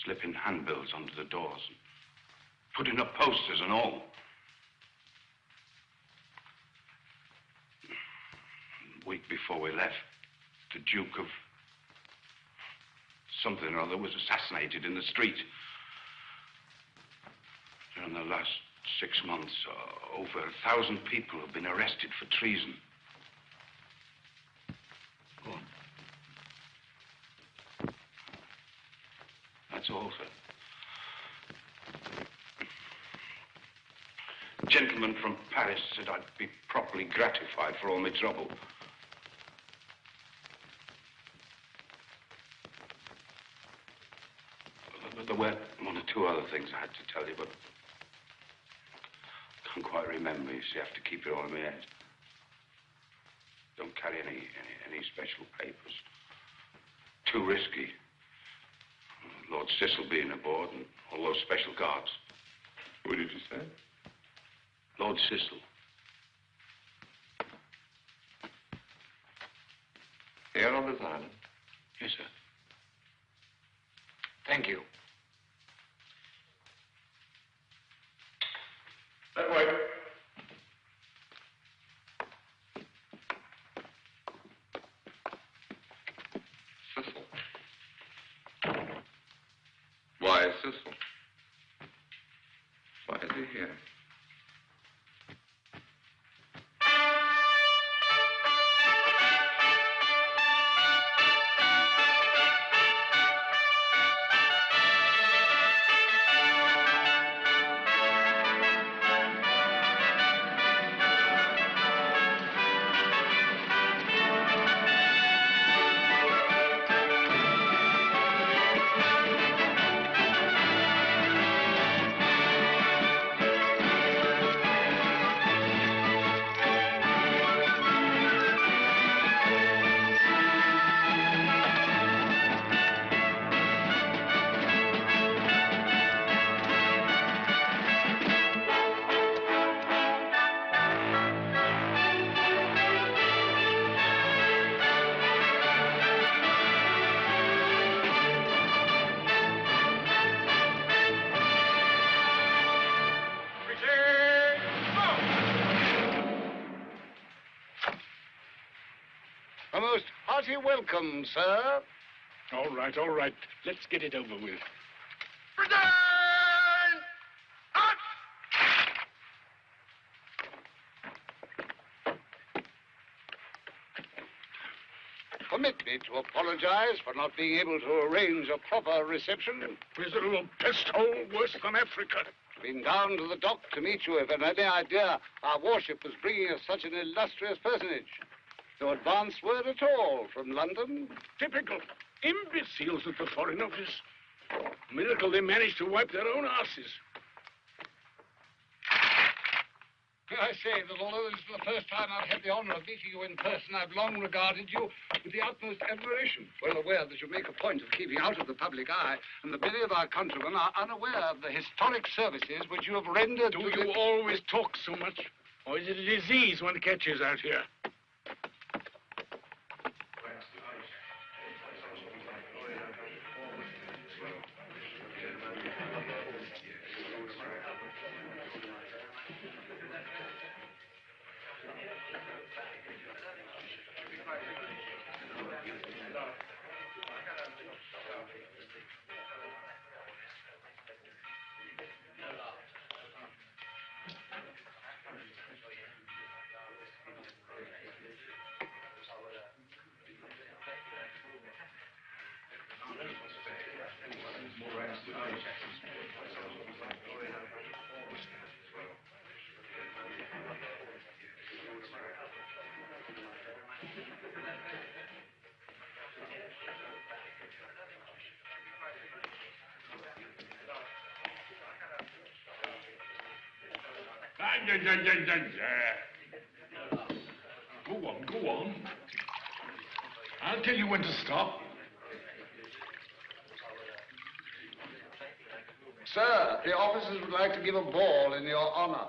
Slipping handbills under the doors. Putting up posters and all. A week before we left, the Duke of something or other was assassinated in the street. During the last 6 months, over 1,000 people have been arrested for treason. Go on. That's all, sir. A gentleman from Paris said I'd be properly gratified for all my trouble. There were 1 or 2 other things I had to tell you, but I can't quite remember. You see, I have to keep it all in my head. Don't carry any special papers. Too risky. Lord Cecil being aboard and all those special guards. Who did you say? Lord Cecil. Here on this island? Yes, sir. Thank you. That way. Cecil. Why Cecil? Why is he here? hearty welcome, sir. All right, all right. Let's get it over with. Permit me to apologize for not being able to arrange a proper reception. Miserable pest hole worse than Africa. Been down to the dock to meet you if I had any idea our warship was bringing us such an illustrious personage. No advance word at all from London. Typical. Imbeciles at the Foreign Office. Miracle they managed to wipe their own asses. I say that although this is the first time I've had the honor of meeting you in person, I've long regarded you with the utmost admiration. Well aware that you make a point of keeping out of the public eye, and that many of our countrymen are unaware of the historic services which you have rendered Do you always talk so much? Or is it a disease one catches out here? Go on. I'll tell you when to stop. Sir, the officers would like to give a ball in your honor.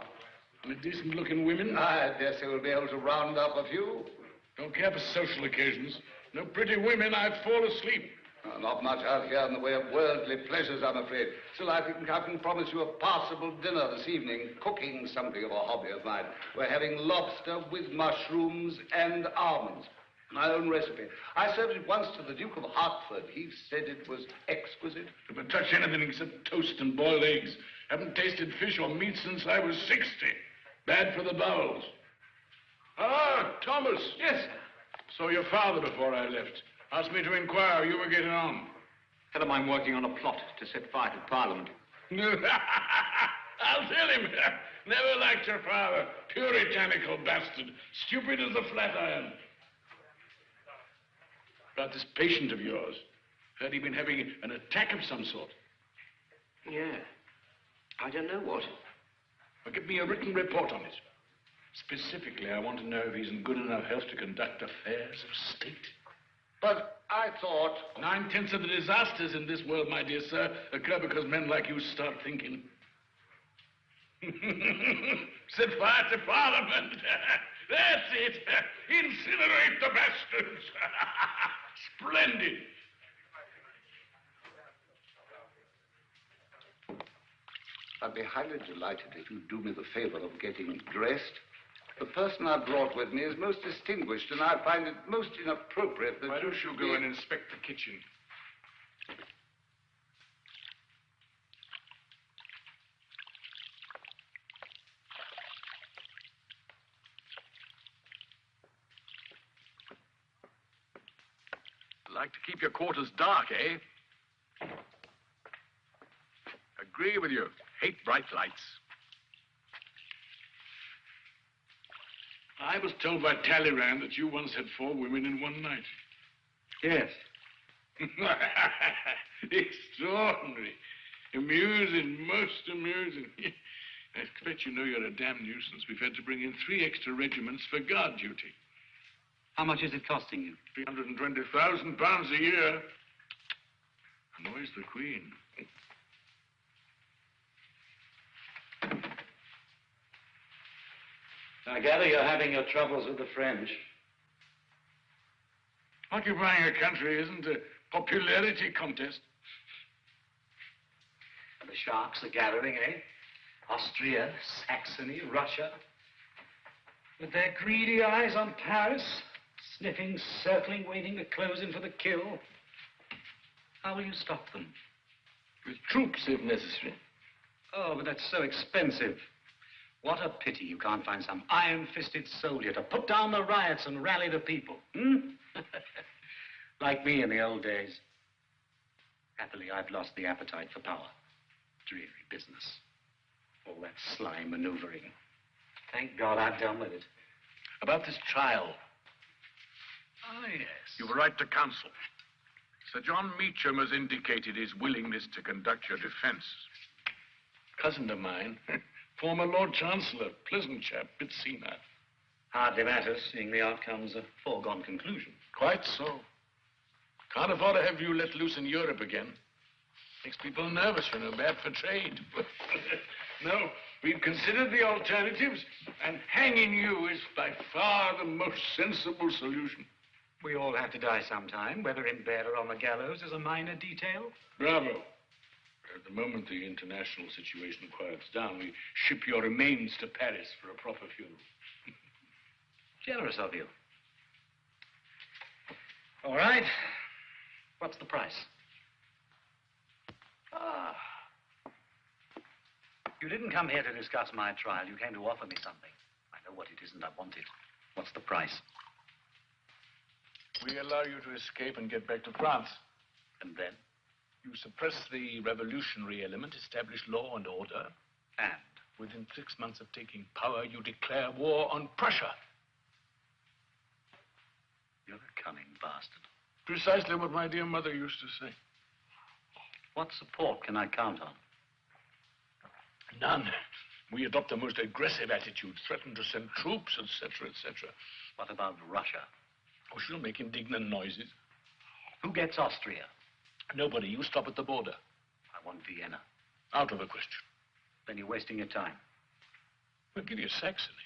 And decent-looking women? I dare say we'll be able to round up a few. Don't care for social occasions. No pretty women, I'd fall asleep. Not much out here in the way of worldly pleasures, I'm afraid. Still, I can promise you a passable dinner this evening. Cooking something of a hobby of mine. We're having lobster with mushrooms and almonds. My own recipe. I served it once to the Duke of Hertford. He said it was exquisite. Never touch anything except toast and boiled eggs. Haven't tasted fish or meat since I was 60. Bad for the bowels. Ah, Thomas. Yes, sir. Saw your father before I left. Asked me to inquire how you were getting on. Tell him I'm working on a plot to set fire to Parliament. I'll tell him. Never liked your father. Puritanical bastard. Stupid as a flat iron. About this patient of yours. Heard he'd been having an attack of some sort. Yeah. I don't know what. Well, give me a written report on it. Specifically, I want to know if he's in good enough health to conduct affairs of state. But I thought... 9/10 of the disasters in this world, my dear sir, occur because men like you start thinking. Set fire to Parliament. That's it. Incinerate the bastards. Splendid. I'd be highly delighted if you'd do me the favor of getting dressed. The person I brought with me is most distinguished, and I find it most inappropriate that Why don't you go be... and inspect the kitchen? Like to keep your quarters dark, eh? Agree with you. Hate bright lights. I was told by Talleyrand that you once had 4 women in one night. Yes. Extraordinary. Amusing, most amusing. I expect you know you're a damn nuisance. We've had to bring in 3 extra regiments for guard duty. How much is it costing you? £320,000 a year. Annoys the Queen. I gather you're having your troubles with the French. Occupying a country isn't a popularity contest. And the sharks are gathering, eh? Austria, Saxony, Russia. With their greedy eyes on Paris, Sniffing, circling, waiting to close in for the kill. How will you stop them? With troops, if necessary. Oh, but that's so expensive. What a pity you can't find some iron-fisted soldier to put down the riots and rally the people, hmm? Like me in the old days. Happily, I've lost the appetite for power. Dreary business. All that sly maneuvering. Thank God I'm done with it. About this trial. Ah, yes. You've a right to counsel. Sir John Meacham has indicated his willingness to conduct your defense. Cousin of mine, former Lord Chancellor, pleasant chap, bit senile. Hardly matters, seeing the outcome's a foregone conclusion. Quite so. Can't afford to have you let loose in Europe again. Makes people nervous, you know, bad for trade. No, we've considered the alternatives, and hanging you is by far the most sensible solution. We all have to die sometime, whether in bed or on the gallows is a minor detail. Bravo. At the moment the international situation quiets down, we ship your remains to Paris for a proper funeral. Generous of you. All right. What's the price? Ah. You didn't come here to discuss my trial. You came to offer me something. I know what it is and I want it. What's the price? We allow you to escape and get back to France. And then? You suppress the revolutionary element, establish law and order. And? Within 6 months of taking power, you declare war on Prussia. You're a cunning bastard. Precisely what my dear mother used to say. What support can I count on? None. We adopt the most aggressive attitude, threaten to send troops, etc., etc. What about Russia? Oh, she'll make indignant noises. Who gets Austria? Nobody. You stop at the border. I want Vienna. Out of the question. Then you're wasting your time. We'll give you Saxony.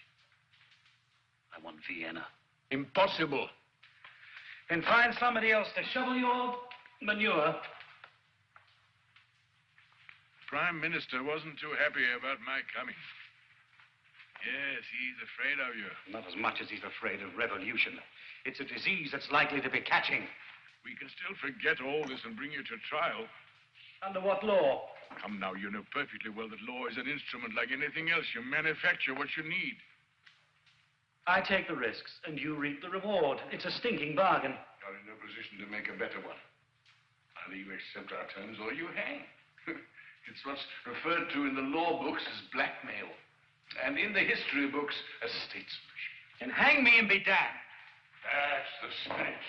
I want Vienna. Impossible. Then find somebody else to shovel your manure. Prime Minister wasn't too happy about my coming. Yes, he's afraid of you. Not as much as he's afraid of revolution. It's a disease that's likely to be catching. We can still forget all this and bring you to trial. Under what law? Come now, you know perfectly well that law is an instrument like anything else. You manufacture what you need. I take the risks, and you reap the reward. It's a stinking bargain. You're in no position to make a better one. Either you accept our terms or you hang. It's what's referred to in the law books as blackmail. And in the history books as statesmanship. And hang me and be damned. That's the spirit.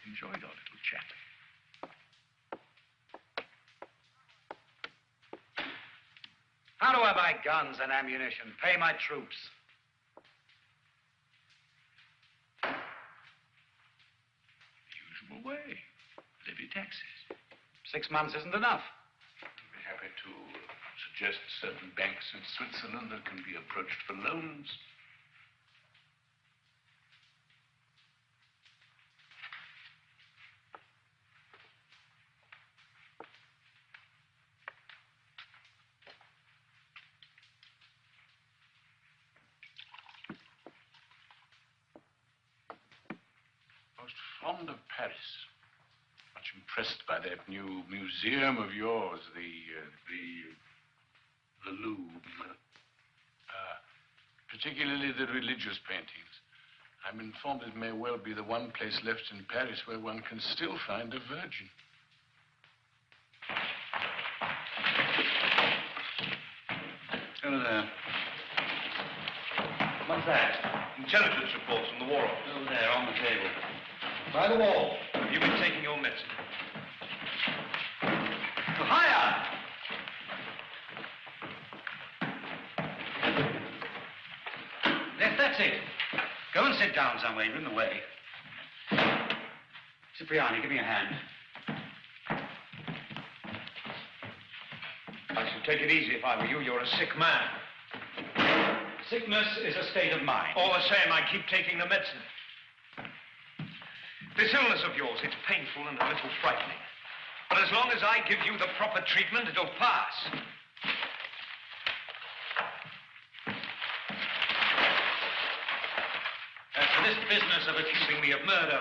Enjoyed our little chat. How do I buy guns and ammunition? Pay my troops. The usual way. Levy taxes. 6 months isn't enough. I'd be happy to suggest certain banks in Switzerland that can be approached for loans. Most fond of Paris. Much impressed by that new museum of yours, the Louvre. Particularly the religious paintings. I'm informed it may well be the one place left in Paris where one can still find a virgin. Over there. What's that? Intelligence reports from the War Office. Over there, on the table. By the wall. Have you been taking your medicine? Higher! That's it. Go and sit down somewhere. You're in the way. Cipriani, give me a hand. I should take it easy if I were you. You're a sick man. Sickness is a state of mind. All the same, I keep taking the medicine. This illness of yours, it's painful and a little frightening. But as long as I give you the proper treatment, it'll pass. That's this business of accusing me of murder?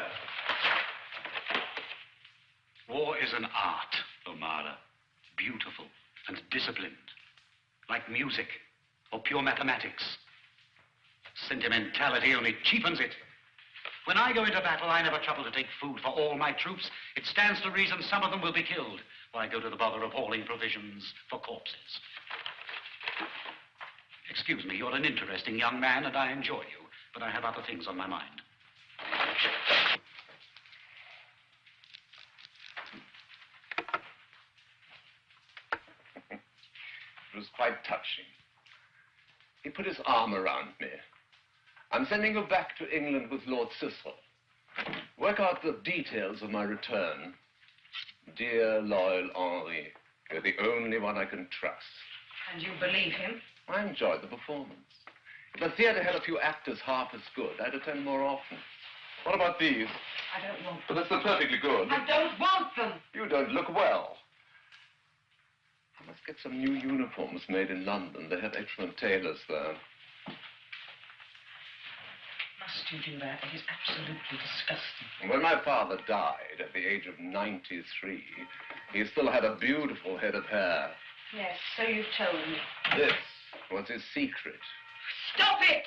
War is an art, O'Mara. Beautiful and disciplined. Like music or pure mathematics. Sentimentality only cheapens it. When I go into battle, I never trouble to take food for all my troops. It stands to reason some of them will be killed. Why go to the bother of hauling provisions for corpses? Excuse me, you're an interesting young man, and I enjoy you, but I have other things on my mind. It was quite touching. He put his arm around me. I'm sending you back to England with Lord Cecil. Work out the details of my return. Dear, loyal Henri, you're the only one I can trust. And you believe him? I enjoyed the performance. If the theater had a few actors half as good, I'd attend more often. What about these? I don't want Well, they're perfectly good. I don't want them. You don't look well. I must get some new uniforms made in London. They have excellent tailors there. Must you do that? It is absolutely disgusting. When my father died at the age of 93, he still had a beautiful head of hair. Yes, so you've told me. This was his secret. Stop it!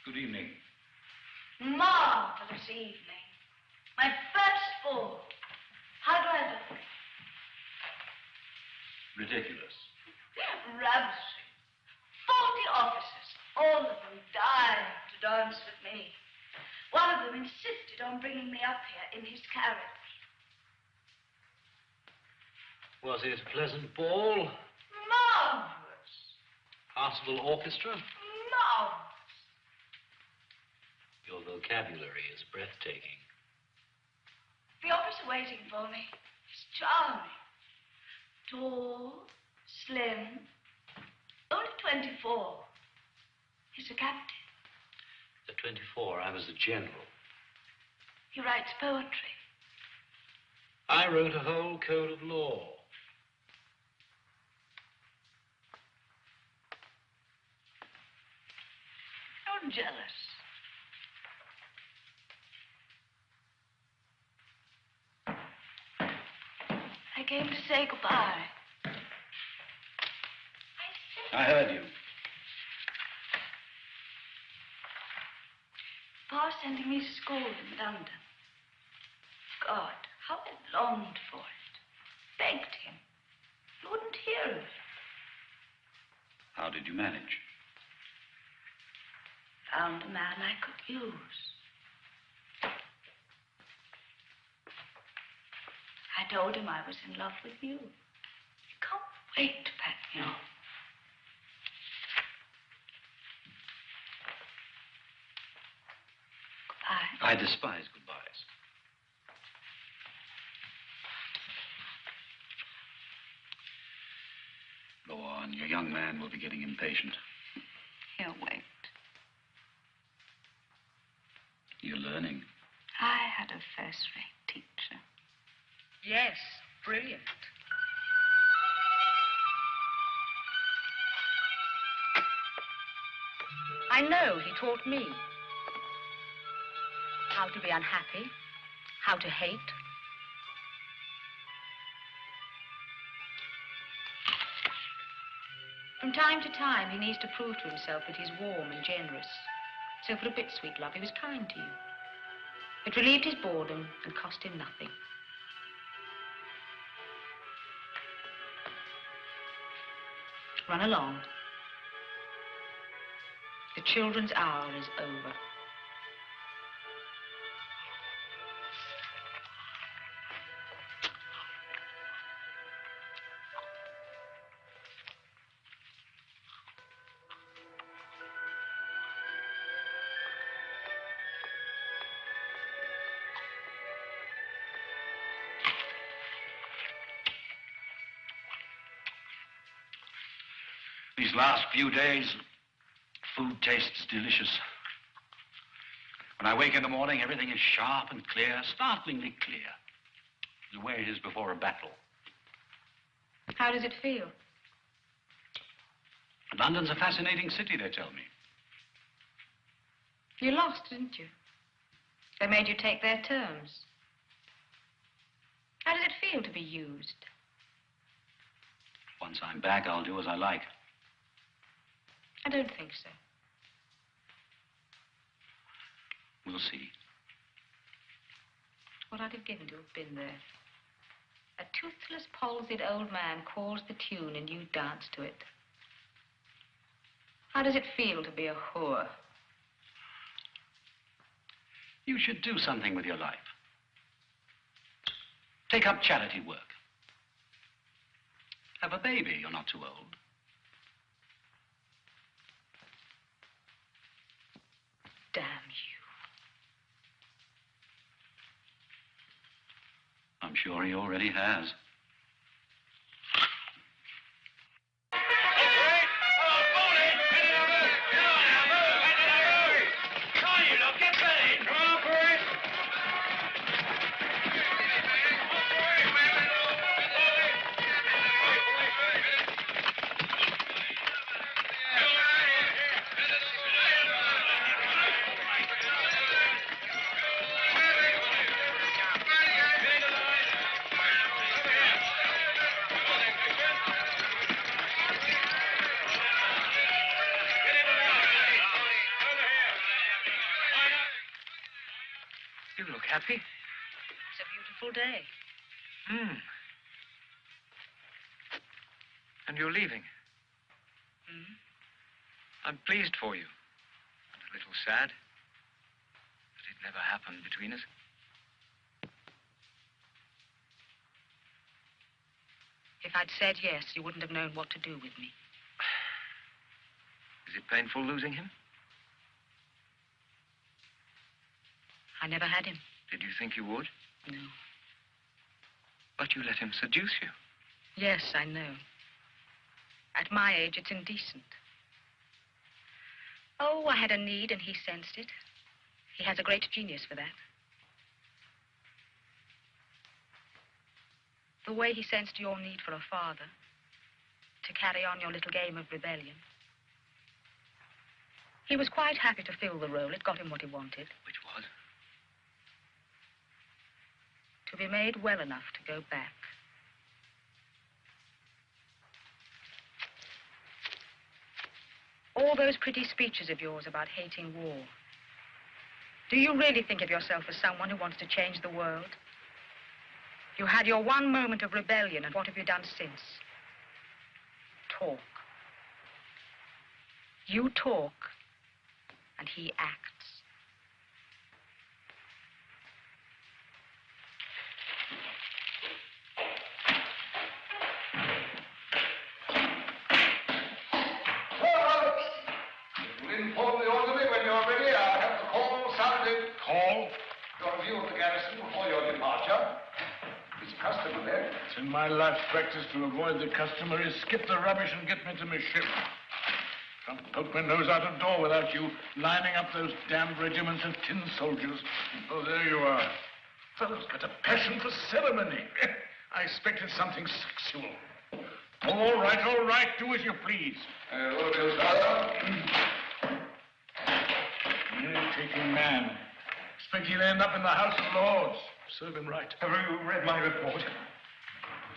Good evening. Marvelous evening. My first ball. How do I look? Ridiculous. Ravishing. 40 officers, all of them dying to dance with me. One of them insisted on bringing me up here in his carriage. Was it a pleasant ball? Marvelous. Passable orchestra? Marvelous. Your vocabulary is breathtaking. The officer waiting for me is charming. Tall, slim, only 24. He's a captain. At 24, I was a general. He writes poetry. I wrote a whole code of law. You're jealous. I came to say goodbye. I heard you. Pa's sending me to school in London. God, how I longed for it. Begged him. He wouldn't hear of it. How did you manage? Found a man I could use. I told him I was in love with you. He can't wait to pat me on. Goodbye. I despise goodbyes. Go on, your young man will be getting impatient. He'll wait. You're learning. I had a first-rate teacher. Yes, brilliant. I know he taught me how to be unhappy, how to hate. From time to time, he needs to prove to himself that he's warm and generous. So for a bit, sweet love, he was kind to you. It relieved his boredom and cost him nothing. Run along. The children's hour is over. These last few days, food tastes delicious. When I wake in the morning, everything is sharp and clear, startlingly clear. the way it is before a battle. How does it feel? London's a fascinating city, they tell me. You lost, didn't you? They made you take their terms. How does it feel to be used? Once I'm back, I'll do as I like. I don't think so. We'll see. What I'd have given to have been there. A toothless, palsied old man calls the tune and you dance to it. How does it feel to be a whore? You should do something with your life. Take up charity work. Have a baby, you're not too old. Damn you. I'm sure he already has. You look happy. It's a beautiful day. Hmm. And you're leaving. Hmm? I'm pleased for you. And a little sad that it never happened between us. If I'd said yes, you wouldn't have known what to do with me. Is it painful losing him? I never had him. Did you think you would? No. But you let him seduce you. Yes, I know. At my age, it's indecent. Oh, I had a need and he sensed it. He has a great genius for that. The way he sensed your need for a father, to carry on your little game of rebellion. He was quite happy to fill the role. It got him what he wanted. Which was? To be made well enough to go back. All those pretty speeches of yours about hating war. Do you really think of yourself as someone who wants to change the world? You had your one moment of rebellion, and what have you done since? Talk. You talk, and he acts. Inform the orderly when you're ready. I'll have the call sounded. Call? Your review of the garrison before your departure. There's a customer there. It's in my life's practice to avoid the customary, skip the rubbish and get me to my ship. Can't poke my nose out of door without you lining up those damned regiments of tin soldiers. Oh, there you are. Fellow's got a passion for ceremony. I expected something sexual. All right, do as you please. Orders, sir. Taking man. Expect he'll end up in the House of Lords. Serve him right. Have you read my report?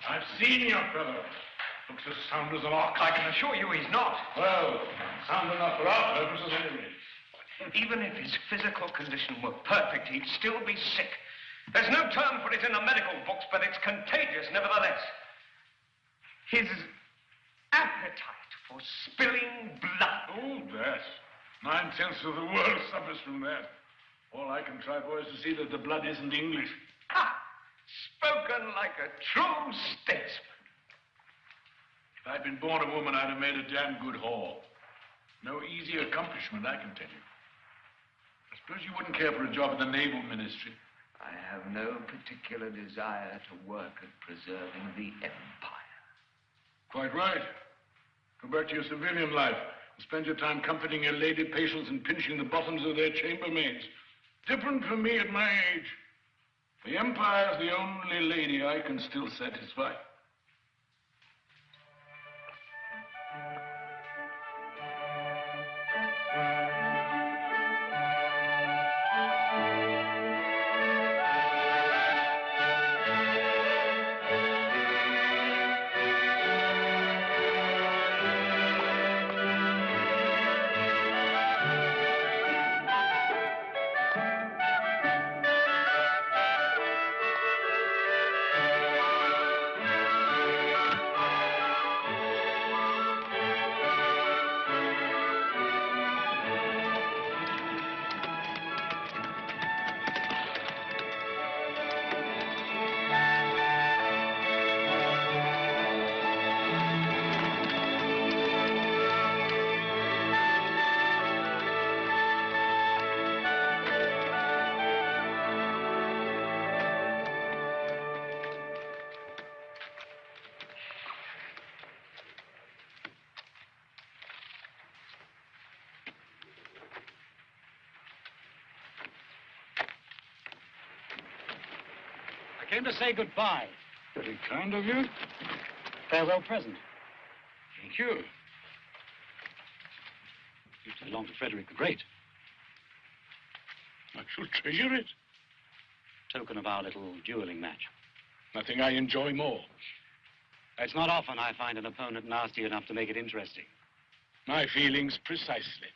I've seen your fellow. Looks as sound as an ox. I can assure you he's not. Well, sound enough for our purposes anyway. Even if his physical condition were perfect, he'd still be sick. There's no term for it in the medical books, but it's contagious nevertheless. His appetite for spilling blood. Oh, that. 9/10 of the world suffers from that. All I can try for is to see that the blood isn't English. Ha! Spoken like a true statesman. If I'd been born a woman, I'd have made a damn good whore. No easy accomplishment, I can tell you. I suppose you wouldn't care for a job in the Naval Ministry. I have no particular desire to work at preserving the Empire. Quite right. Go back to your civilian life and spend your time comforting your lady patients and pinching the bottoms of their chambermaids. Different from me at my age. The Empire's the only lady I can still satisfy. I came to say goodbye. Very kind of you. Farewell present. Thank you. Used to belong to Frederick the Great. I shall treasure it. Token of our little dueling match. Nothing I enjoy more. It's not often I find an opponent nasty enough to make it interesting. My feelings precisely.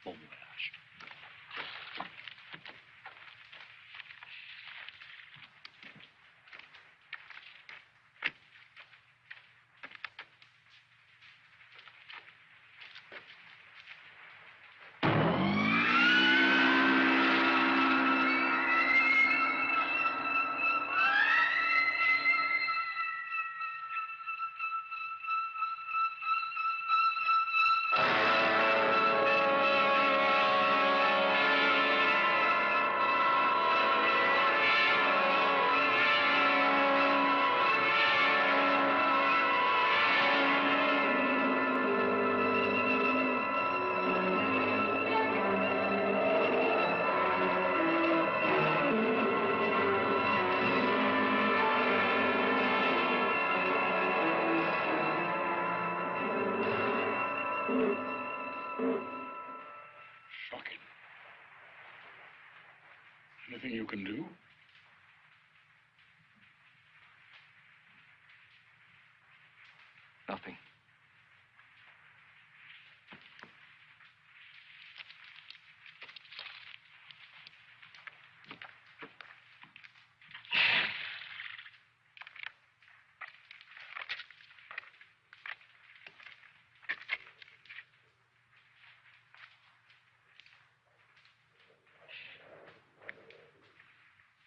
Bon voyage. Shocking. Anything you can do? Nothing.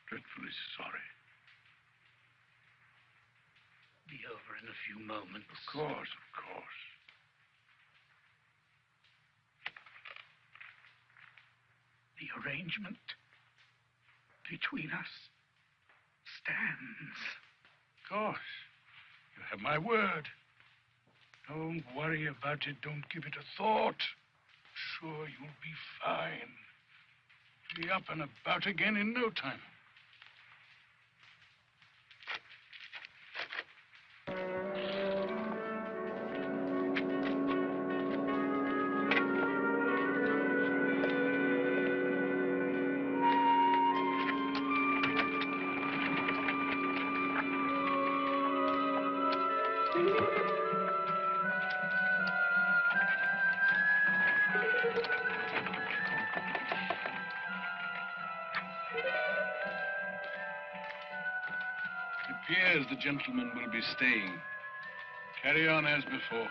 Dreadfully sorry. Be over in a few moments. Of course, of course. The arrangement between us stands. Of course. You have my word. Don't worry about it. Don't give it a thought. Sure, you'll be fine. Be up and about again in no time. It appears the gentleman will be staying. Carry on as before.